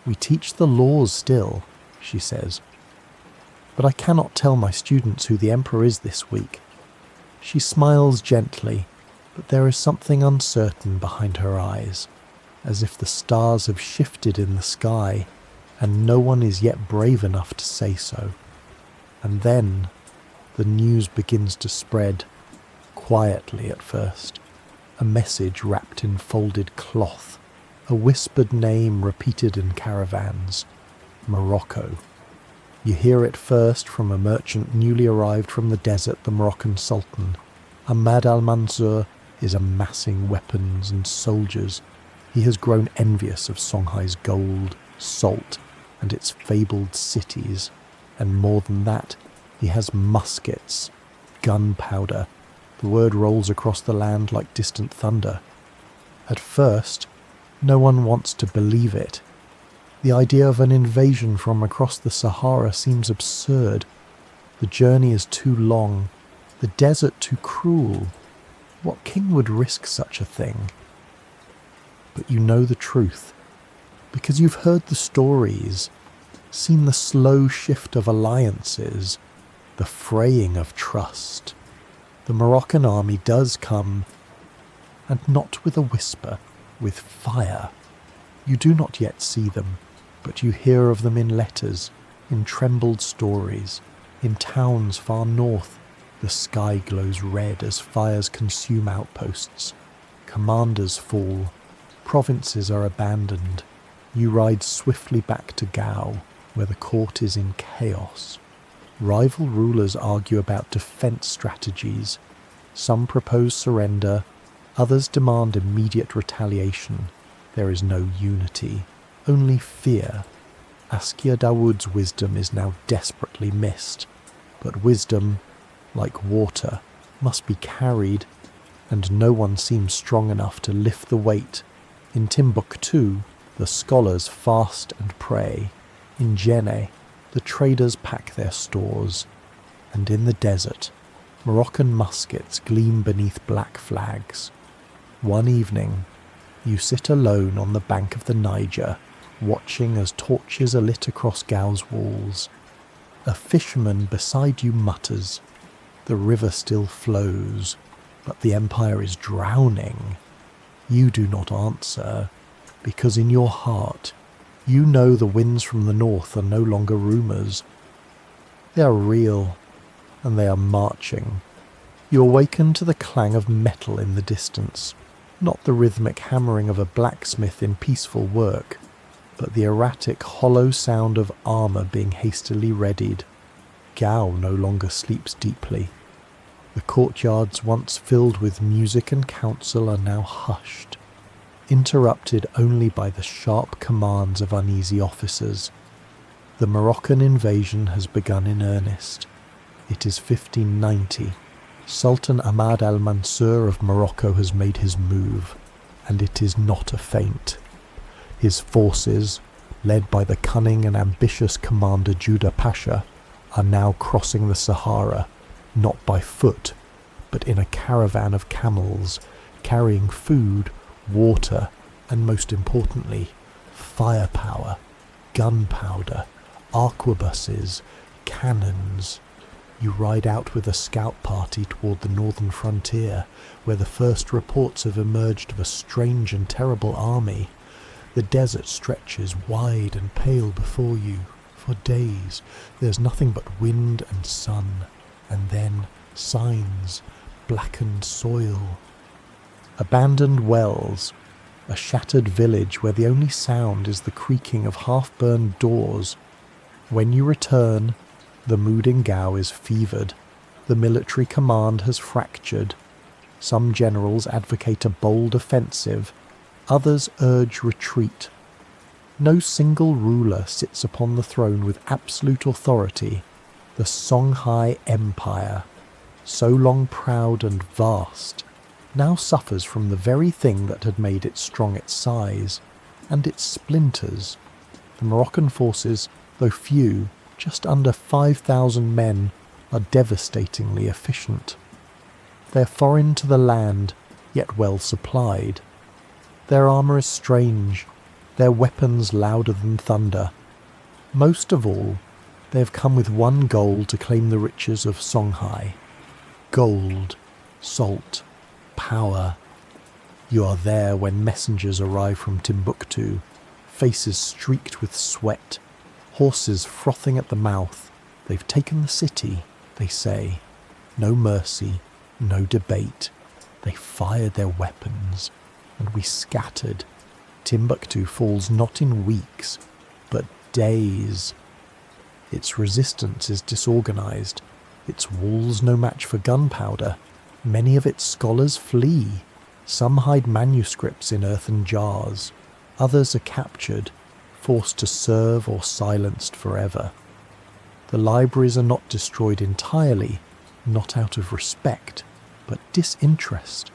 "We teach the laws still," she says. "But I cannot tell my students who the emperor is this week." She smiles gently, but there is something uncertain behind her eyes, as if the stars have shifted in the sky, and no one is yet brave enough to say so. And then the news begins to spread, quietly at first. A message wrapped in folded cloth, a whispered name repeated in caravans: Morocco. You hear it first from a merchant newly arrived from the desert, the Moroccan Sultan. Ahmad al-Mansur is amassing weapons and soldiers. He has grown envious of Songhai's gold, salt, and its fabled cities. And more than that, he has muskets, gunpowder. The word rolls across the land like distant thunder. At first, no one wants to believe it. The idea of an invasion from across the Sahara seems absurd. The journey is too long, the desert too cruel. What king would risk such a thing? But you know the truth, because you've heard the stories, seen the slow shift of alliances, the fraying of trust. The Moroccan army does come, and not with a whisper, with fire. You do not yet see them, but you hear of them in letters, in trembled stories. In towns far north, the sky glows red as fires consume outposts. Commanders fall, provinces are abandoned. You ride swiftly back to Gao, where the court is in chaos. Rival rulers argue about defense strategies. Some propose surrender, others demand immediate retaliation. There is no unity, only fear. Askia Dawood's wisdom is now desperately missed, but wisdom, like water, must be carried, and no one seems strong enough to lift the weight. In Timbuktu, the scholars fast and pray. In Djenné, the traders pack their stores, and in the desert, Moroccan muskets gleam beneath black flags. One evening, you sit alone on the bank of the Niger, watching as torches are lit across Gao's walls. A fisherman beside you mutters, "The river still flows, but the empire is drowning." You do not answer, because in your heart, you know the winds from the north are no longer rumours. They are real, and they are marching. You awaken to the clang of metal in the distance, not the rhythmic hammering of a blacksmith in peaceful work, but the erratic, hollow sound of armour being hastily readied. Gao no longer sleeps deeply. The courtyards once filled with music and counsel are now hushed, interrupted only by the sharp commands of uneasy officers. The Moroccan invasion has begun in earnest. It is 1590. Sultan Ahmad al-Mansur of Morocco has made his move, and it is not a feint. His forces, led by the cunning and ambitious commander Judah Pasha, are now crossing the Sahara, not by foot, but in a caravan of camels, carrying food, water, and most importantly, firepower, gunpowder, arquebuses, cannons. You ride out with a scout party toward the northern frontier, where the first reports have emerged of a strange and terrible army. The desert stretches wide and pale before you, For days there's nothing but wind and sun, and then signs, blackened soil. Abandoned wells, a shattered village where the only sound is the creaking of half-burned doors. When you return, the mood in Gao is fevered. The military command has fractured. Some generals advocate a bold offensive, others urge retreat. No single ruler sits upon the throne with absolute authority. The Songhai Empire, so long proud and vast, now suffers from the very thing that had made it strong its size, and its splinters. The Moroccan forces, though few, just under 5,000 men, are devastatingly efficient. They're foreign to the land, yet well supplied. Their armour is strange, their weapons louder than thunder. Most of all, they have come with one goal to claim the riches of Songhai. Gold, salt, power. You are there when messengers arrive from Timbuktu, faces streaked with sweat, horses frothing at the mouth. They've taken the city, they say. No mercy, no debate. They fired their weapons, and we scattered. Timbuktu falls not in weeks, but days. Its resistance is disorganized, its walls no match for gunpowder. Many of its scholars flee. Some hide manuscripts in earthen jars. Others are captured, forced to serve or silenced forever. The libraries are not destroyed entirely, not out of respect, but disinterest.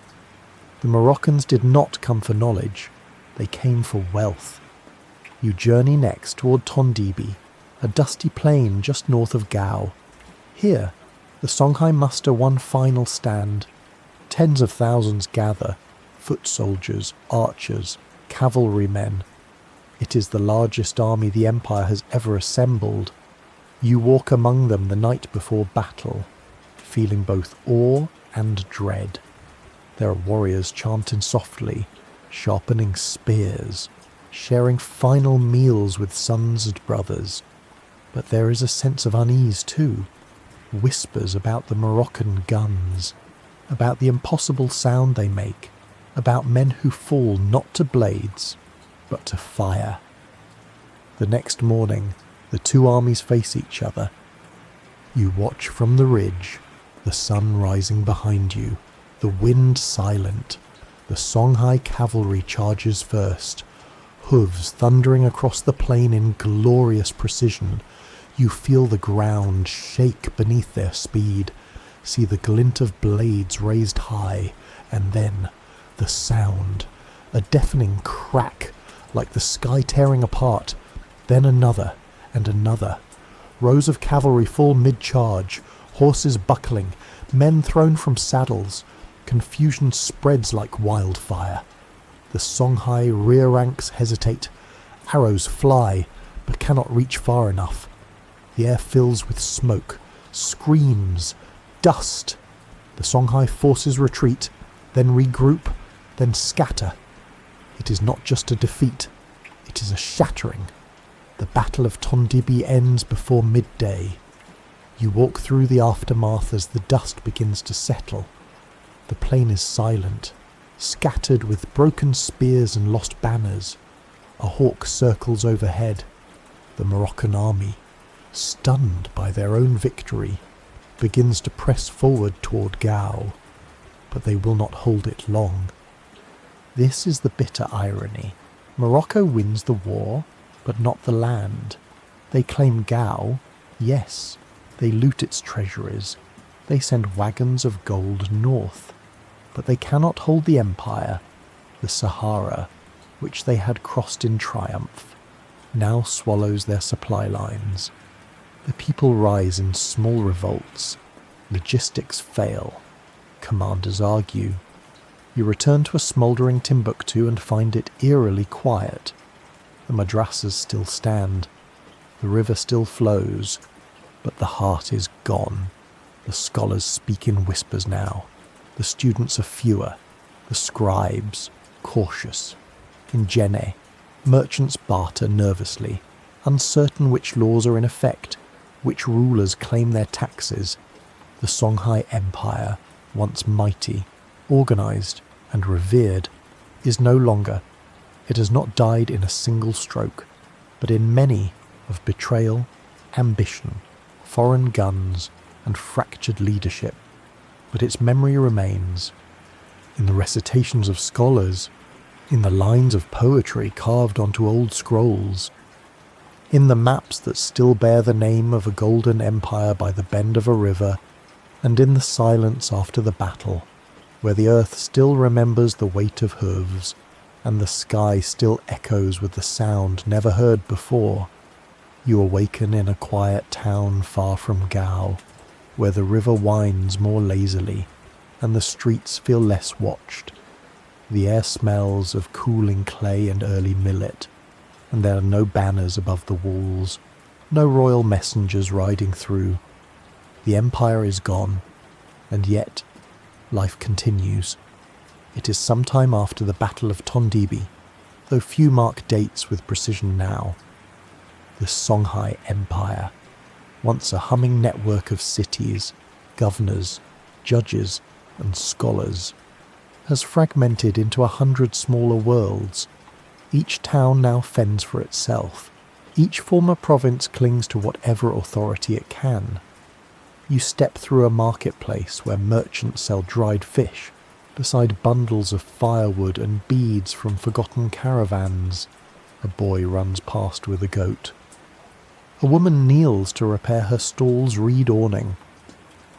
The Moroccans did not come for knowledge, they came for wealth. You journey next toward Tondibi, a dusty plain just north of Gao. Here, the Songhai muster one final stand. Tens of thousands gather, foot soldiers, archers, cavalrymen. It is the largest army the Empire has ever assembled. You walk among them the night before battle, feeling both awe and dread. Their warriors chanting softly, sharpening spears, sharing final meals with sons and brothers. But there is a sense of unease too. Whispers about the Moroccan guns, about the impossible sound they make, about men who fall not to blades, but to fire. The next morning, the two armies face each other. You watch from the ridge, the sun rising behind you, the wind silent. The Songhai cavalry charges first, hooves thundering across the plain in glorious precision. You feel the ground shake beneath their speed, see the glint of blades raised high, and then the sound, a deafening crack, like the sky tearing apart, then another and another. Rows of cavalry fall mid-charge, horses buckling, men thrown from saddles. Confusion spreads like wildfire. The Songhai rear ranks hesitate. Arrows fly, but cannot reach far enough. The air fills with smoke, screams, dust. The Songhai forces retreat, then regroup, then scatter. It is not just a defeat, it is a shattering. The Battle of Tondibi ends before midday. You walk through the aftermath as the dust begins to settle. The plain is silent, scattered with broken spears and lost banners. A hawk circles overhead. The Moroccan army, stunned by their own victory, begins to press forward toward Gao, but they will not hold it long. This is the bitter irony. Morocco wins the war, but not the land. They claim Gao, yes. They loot its treasuries. They send wagons of gold north. But they cannot hold the empire, the Sahara, which they had crossed in triumph, now swallows their supply lines. The people rise in small revolts. Logistics fail. Commanders argue. You return to a smouldering Timbuktu and find it eerily quiet. The madrasas still stand. The river still flows. But the heart is gone. The scholars speak in whispers now. The students are fewer. The scribes, cautious. In Jenne, merchants barter nervously. uncertain which laws are in effect, which rulers claim their taxes. The Songhai Empire, once mighty, organised and revered, is no longer. It has not died in a single stroke, but in many of betrayal, ambition, foreign guns, and fractured leadership. But its memory remains, in the recitations of scholars, in the lines of poetry carved onto old scrolls, in the maps that still bear the name of a golden empire by the bend of a river, and in the silence after the battle, where the earth still remembers the weight of hooves, and the sky still echoes with the sound never heard before. You awaken in a quiet town far from Gao, where the river winds more lazily, and the streets feel less watched. The air smells of cooling clay and early millet, and there are no banners above the walls, no royal messengers riding through. The empire is gone, and yet life continues. It is some time after the Battle of Tondibi, though few mark dates with precision now. The Songhai Empire, once a humming network of cities, governors, judges, and scholars, has fragmented into 100 smaller worlds. Each town now fends for itself. Each former province clings to whatever authority it can. You step through a marketplace where merchants sell dried fish, beside bundles of firewood and beads from forgotten caravans. A boy runs past with a goat. A woman kneels to repair her stall's reed awning.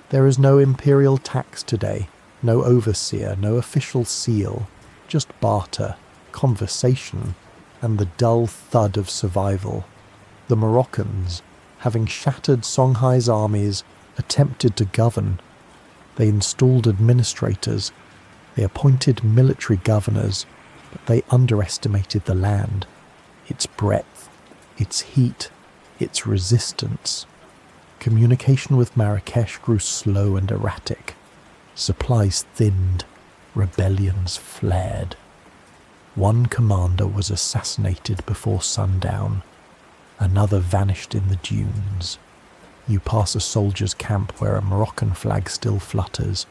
There is no imperial tax today, no overseer, no official seal, just barter, conversation, and the dull thud of survival. The Moroccans, having shattered Songhai's armies, attempted to govern. They installed administrators, they appointed military governors, but they underestimated the land, its breadth, its heat, its resistance. Communication with Marrakesh grew slow and erratic. Supplies thinned, rebellions flared. One commander was assassinated before sundown. Another vanished in the dunes. You pass a soldier's camp where a Moroccan flag still flutters,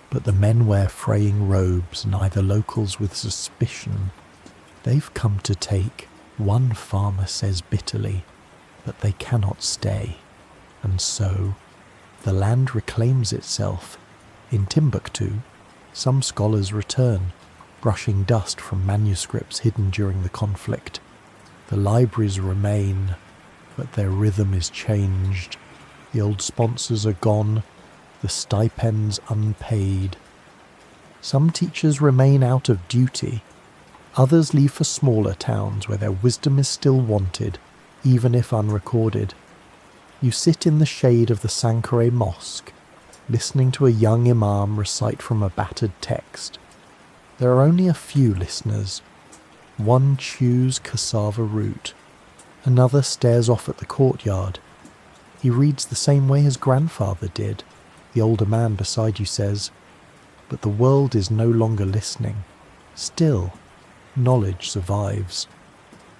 but the men wear fraying robes, neither locals with suspicion. They've come to take, one farmer says bitterly, but they cannot stay. And so, the land reclaims itself. In Timbuktu, some scholars return, brushing dust from manuscripts hidden during the conflict. The libraries remain, but their rhythm is changed. The old sponsors are gone, the stipends unpaid. Some teachers remain out of duty. Others leave for smaller towns where their wisdom is still wanted, even if unrecorded. You sit in the shade of the Sankore Mosque, listening to a young imam recite from a battered text. There are only a few listeners. One chews cassava root. Another stares off at the courtyard. He reads the same way his grandfather did. The older man beside you says, but the world is no longer listening. Still, knowledge survives.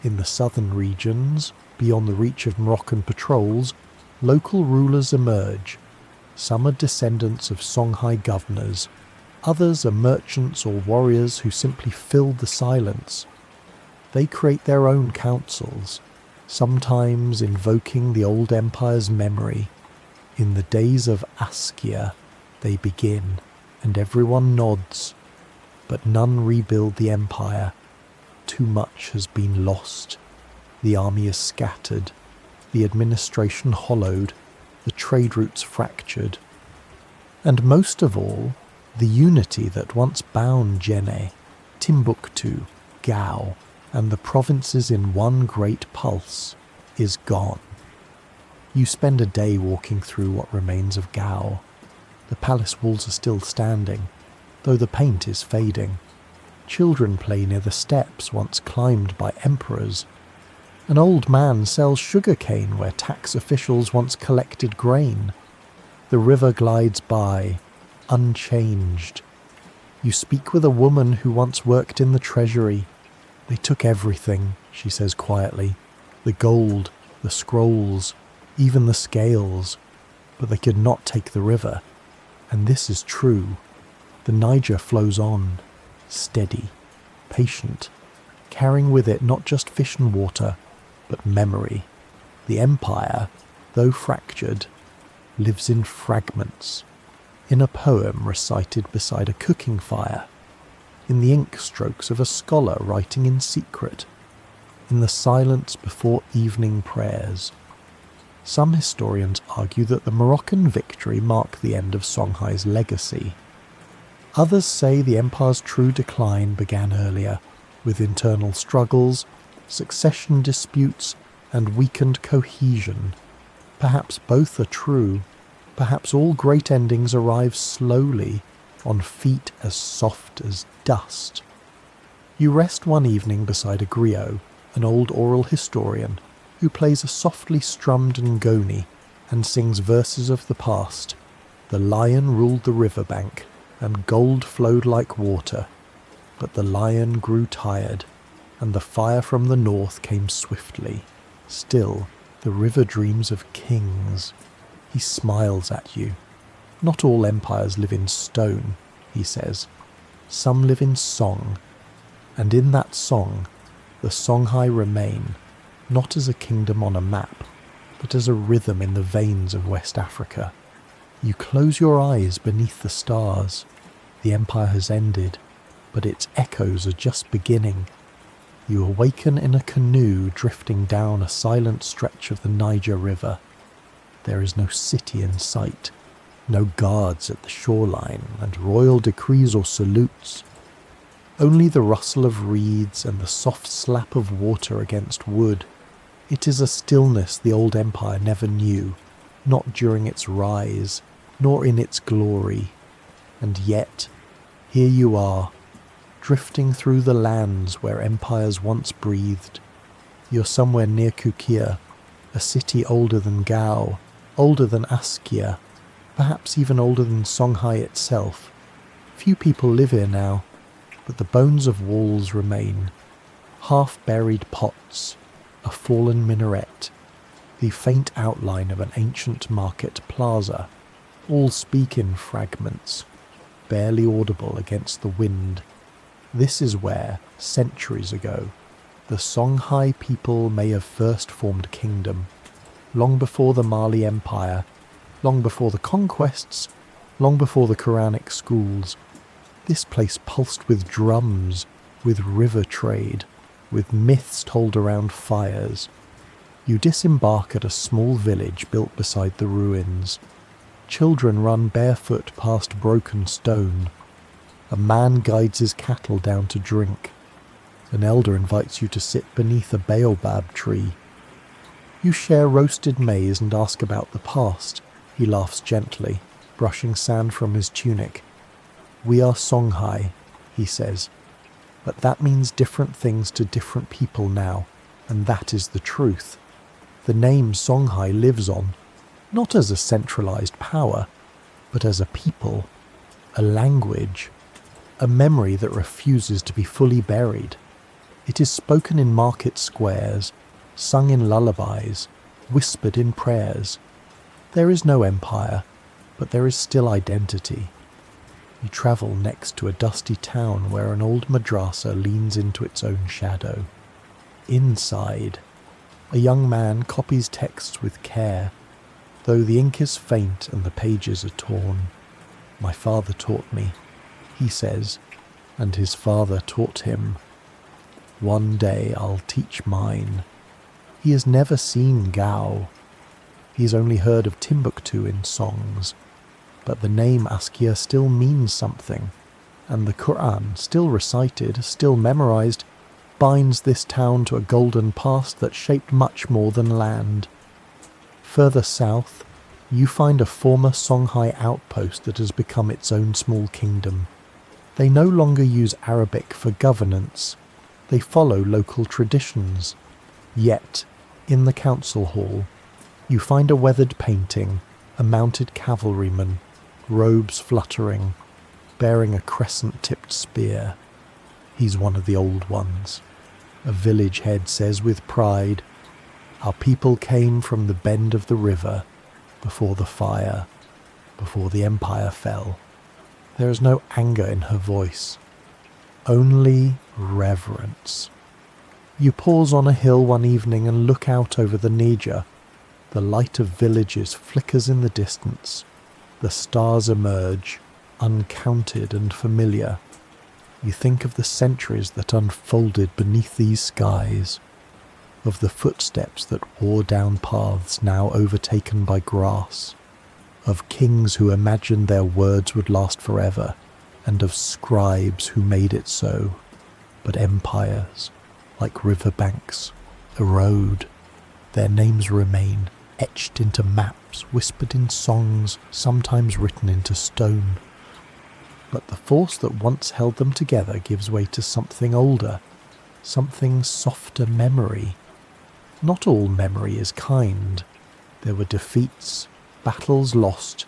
In the southern regions, beyond the reach of Moroccan patrols, local rulers emerge. Some are descendants of Songhai governors. Others are merchants or warriors who simply filled the silence. They create their own councils, sometimes invoking the old empire's memory. In the days of Askia, they begin, and everyone nods, but none rebuild the empire. Too much has been lost. The army is scattered, the administration hollowed, the trade routes fractured. And most of all, the unity that once bound Jenne, Timbuktu, Gao, and the provinces in one great pulse is gone. You spend a day walking through what remains of Gao. The palace walls are still standing, though the paint is fading. Children play near the steps once climbed by emperors. An old man sells sugarcane where tax officials once collected grain. The river glides by, unchanged. You speak with a woman who once worked in the treasury. They took everything, she says quietly. the gold, the scrolls, even the scales, but they could not take the river. And this is true. The Niger flows on, steady, patient, carrying with it not just fish and water, but memory. The empire, though fractured, lives in fragments, in a poem recited beside a cooking fire, in the ink strokes of a scholar writing in secret, in the silence before evening prayers. Some historians argue that the Moroccan victory marked the end of Songhai's legacy. Others say the empire's true decline began earlier, with internal struggles, succession disputes, and weakened cohesion. Perhaps both are true. Perhaps all great endings arrive slowly, on feet as soft as dust. You rest one evening beside a griot, an old oral historian, who plays a softly strummed ngoni and sings verses of the past. The lion ruled the riverbank, and gold flowed like water. But the lion grew tired, and the fire from the north came swiftly. Still, the river dreams of kings. He smiles at you. Not all empires live in stone, he says. Some live in song. And in that song, the Songhai remain, not as a kingdom on a map, but as a rhythm in the veins of West Africa. You close your eyes beneath the stars. The empire has ended, but its echoes are just beginning. You awaken in a canoe drifting down a silent stretch of the Niger River. There is no city in sight, no guards at the shoreline, and royal decrees or salutes. Only the rustle of reeds and the soft slap of water against wood. It is a stillness the old empire never knew, not during its rise, nor in its glory. And yet, here you are, drifting through the lands where empires once breathed. You're somewhere near Kukia, a city older than Gao, older than Askia, perhaps even older than Songhai itself. Few people live here now, but the bones of walls remain. Half-buried pots, a fallen minaret, the faint outline of an ancient market plaza, all speak in fragments, barely audible against the wind. This is where, centuries ago, the Songhai people may have first formed kingdom, long before the Mali Empire, long before the conquests, long before the Quranic schools. This place pulsed with drums, with river trade, with myths told around fires. You disembark at a small village built beside the ruins. Children run barefoot past broken stone. A man guides his cattle down to drink. An elder invites you to sit beneath a baobab tree. You share roasted maize and ask about the past. He laughs gently, brushing sand from his tunic. We are Songhai, he says. But that means different things to different people now, and that is the truth. The name Songhai lives on, not as a centralized power, but as a people, a language, a memory that refuses to be fully buried. It is spoken in market squares, sung in lullabies, whispered in prayers. There is no empire, but there is still identity. You travel next to a dusty town where an old madrasa leans into its own shadow. Inside, a young man copies texts with care, though the ink is faint and the pages are torn. My father taught me, he says, and his father taught him. One day I'll teach mine. He has never seen Gao. He's only heard of Timbuktu in songs. But the name Askia still means something, and the Quran, still recited, still memorized, binds this town to a golden past that shaped much more than land. Further south, you find a former Songhai outpost that has become its own small kingdom. They no longer use Arabic for governance. They follow local traditions. Yet, in the council hall, you find a weathered painting, a mounted cavalryman, robes fluttering, bearing a crescent-tipped spear. He's one of the old ones. A village head says with pride, Our people came from the bend of the river, before the fire, before the empire fell. There is no anger in her voice, only reverence. You pause on a hill one evening and look out over the Niger. The light of villages flickers in the distance. The stars emerge, uncounted and familiar. You think of the centuries that unfolded beneath these skies, of the footsteps that wore down paths now overtaken by grass, of kings who imagined their words would last forever, and of scribes who made it so. But empires, like riverbanks, erode. Their names remain, etched into maps, whispered in songs, sometimes written into stone. But the force that once held them together gives way to something older, something softer memory. Not all memory is kind. There were defeats, battles lost,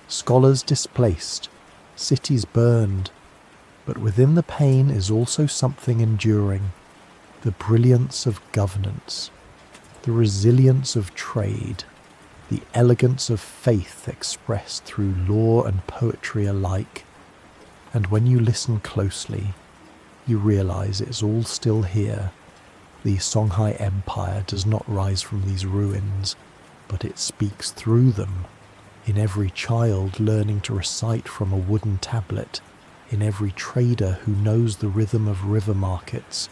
scholars displaced, cities burned. But within the pain is also something enduring, the brilliance of governance, the resilience of trade, the elegance of faith expressed through law and poetry alike. And when you listen closely, you realize it's all still here. The Songhai Empire does not rise from these ruins, but it speaks through them, in every child learning to recite from a wooden tablet, in every trader who knows the rhythm of river markets,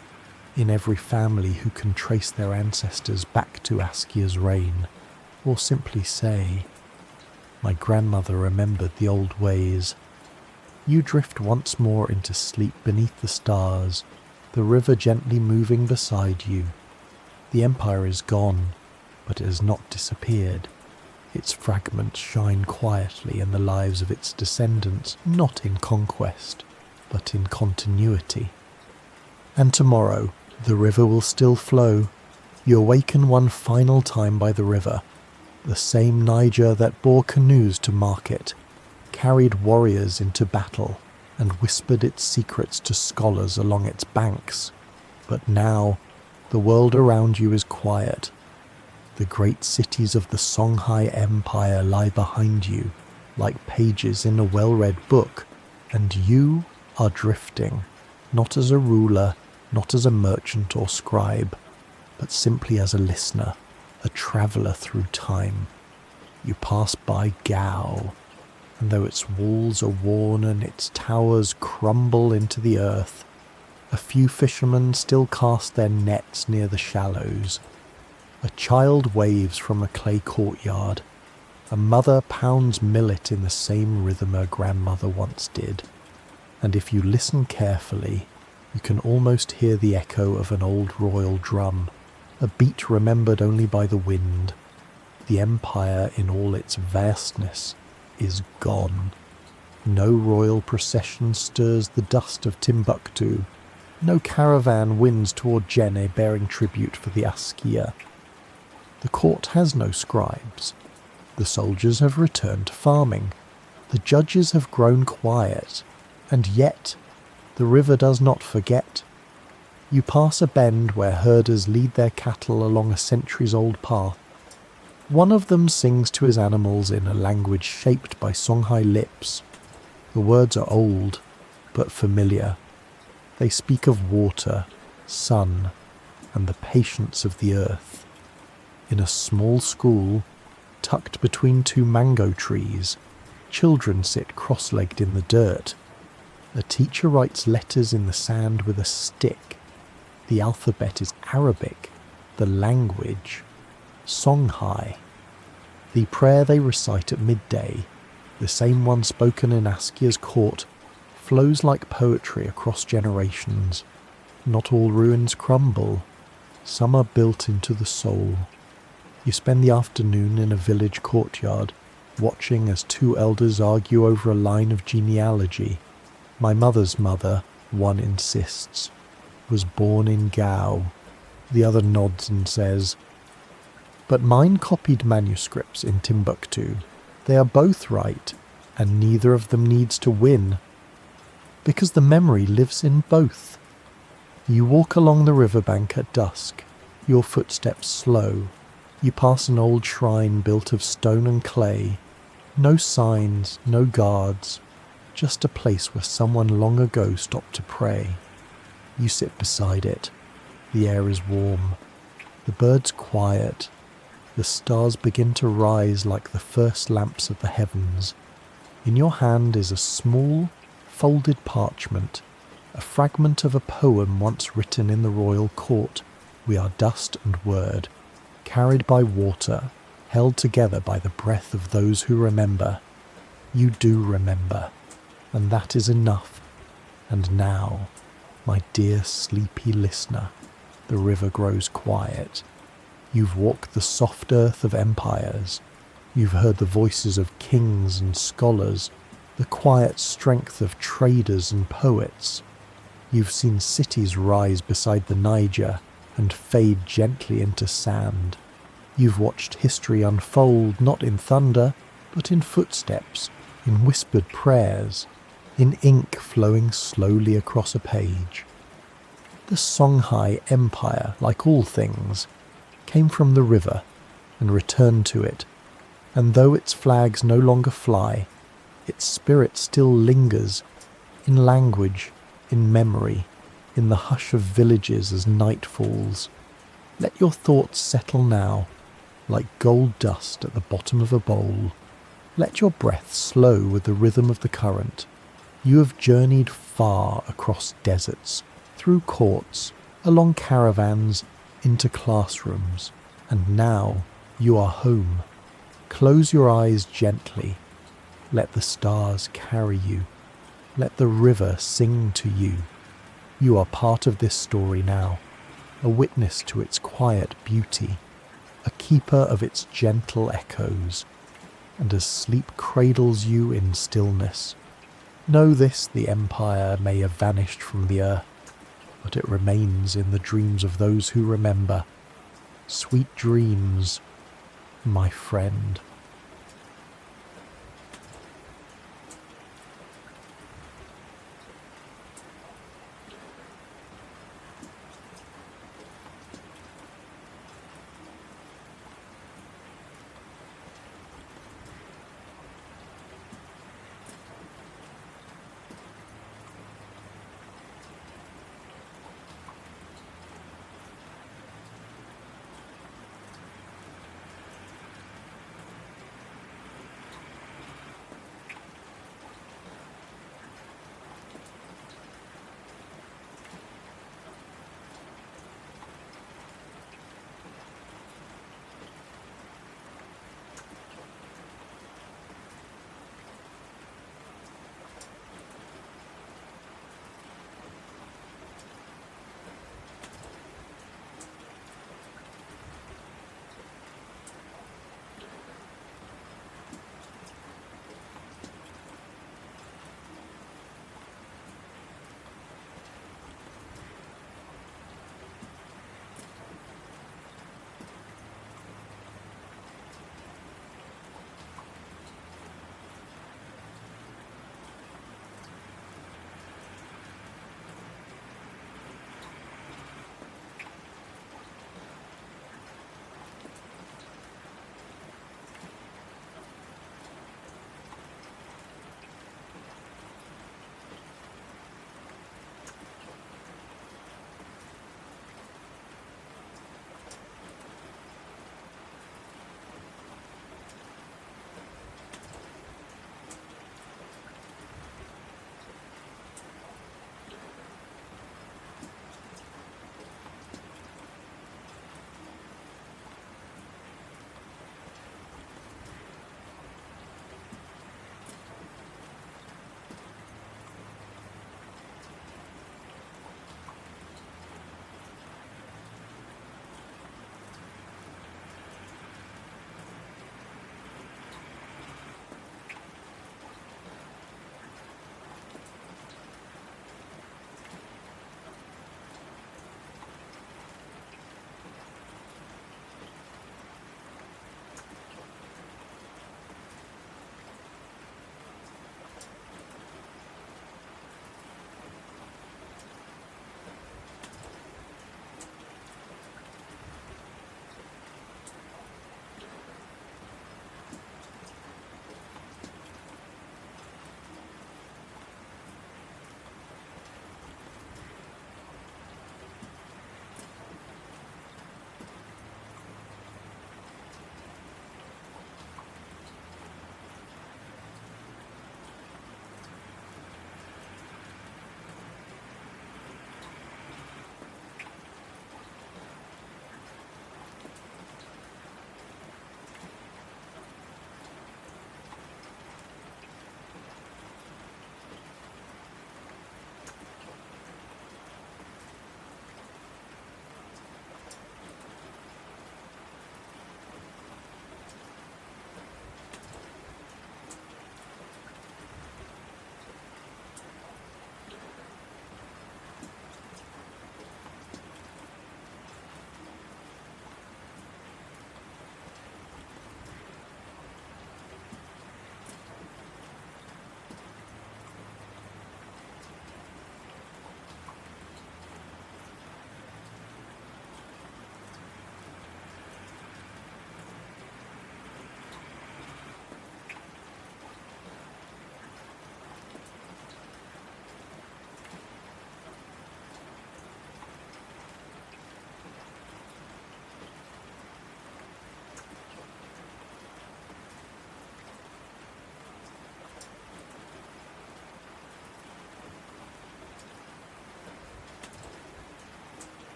in every family who can trace their ancestors back to Askia's reign, or simply say, "My grandmother remembered the old ways." You drift once more into sleep beneath the stars, the river gently moving beside you. The empire is gone, but it has not disappeared. Its fragments shine quietly in the lives of its descendants, not in conquest, but in continuity. And tomorrow, the river will still flow. You awaken one final time by the river, the same Niger that bore canoes to market, carried warriors into battle, and whispered its secrets to scholars along its banks. But now, the world around you is quiet. The great cities of the Songhai Empire lie behind you, like pages in a well-read book, and you are drifting, not as a ruler, not as a merchant or scribe, but simply as a listener, a traveller through time. You pass by Gao, and though its walls are worn and its towers crumble into the earth, a few fishermen still cast their nets near the shallows. A child waves from a clay courtyard. A mother pounds millet in the same rhythm her grandmother once did. And if you listen carefully, you can almost hear the echo of an old royal drum, a beat remembered only by the wind. The empire in all its vastness is gone. No royal procession stirs the dust of Timbuktu. No caravan winds toward Jenne bearing tribute for the Askia. The court has no scribes. The soldiers have returned to farming. The judges have grown quiet. And yet, the river does not forget. You pass a bend where herders lead their cattle along a centuries-old path. One of them sings to his animals in a language shaped by Songhai lips. The words are old, but familiar. They speak of water, sun, and the patience of the earth. In a small school, tucked between two mango trees, children sit cross-legged in the dirt. A teacher writes letters in the sand with a stick. The alphabet is Arabic, the language, Songhai. The prayer they recite at midday, the same one spoken in Askia's court, flows like poetry across generations. Not all ruins crumble. Some are built into the soul. You spend the afternoon in a village courtyard, watching as two elders argue over a line of genealogy. My mother's mother, one insists, was born in Gao. The other nods and says, "But mine copied manuscripts in Timbuktu. They are both right, and neither of them needs to win, because the memory lives in both." You walk along the riverbank at dusk, your footsteps slow, You pass an old shrine built of stone and clay. No signs, no guards, just a place where someone long ago stopped to pray. You sit beside it. The air is warm. The birds quiet. The stars begin to rise like the first lamps of the heavens. In your hand is a small, folded parchment, a fragment of a poem once written in the royal court. We are dust and word, carried by water, held together by the breath of those who remember. You do remember, and that is enough. And now, my dear sleepy listener, the river grows quiet. You've walked the soft earth of empires. You've heard the voices of kings and scholars, the quiet strength of traders and poets. You've seen cities rise beside the Niger and fade gently into sand. You've watched history unfold not in thunder, but in footsteps, in whispered prayers, in ink flowing slowly across a page. The Songhai Empire, like all things, came from the river and returned to it, and though its flags no longer fly, its spirit still lingers in language, in memory, in the hush of villages as night falls. Let your thoughts settle now, like gold dust at the bottom of a bowl. Let your breath slow with the rhythm of the current. You have journeyed far across deserts, through courts, along caravans, into classrooms, and now you are home. Close your eyes gently. Let the stars carry you. Let the river sing to you. You are part of this story now, a witness to its quiet beauty, a keeper of its gentle echoes, and as sleep cradles you in stillness, know this: the empire may have vanished from the earth, but it remains in the dreams of those who remember. Sweet dreams, my friend.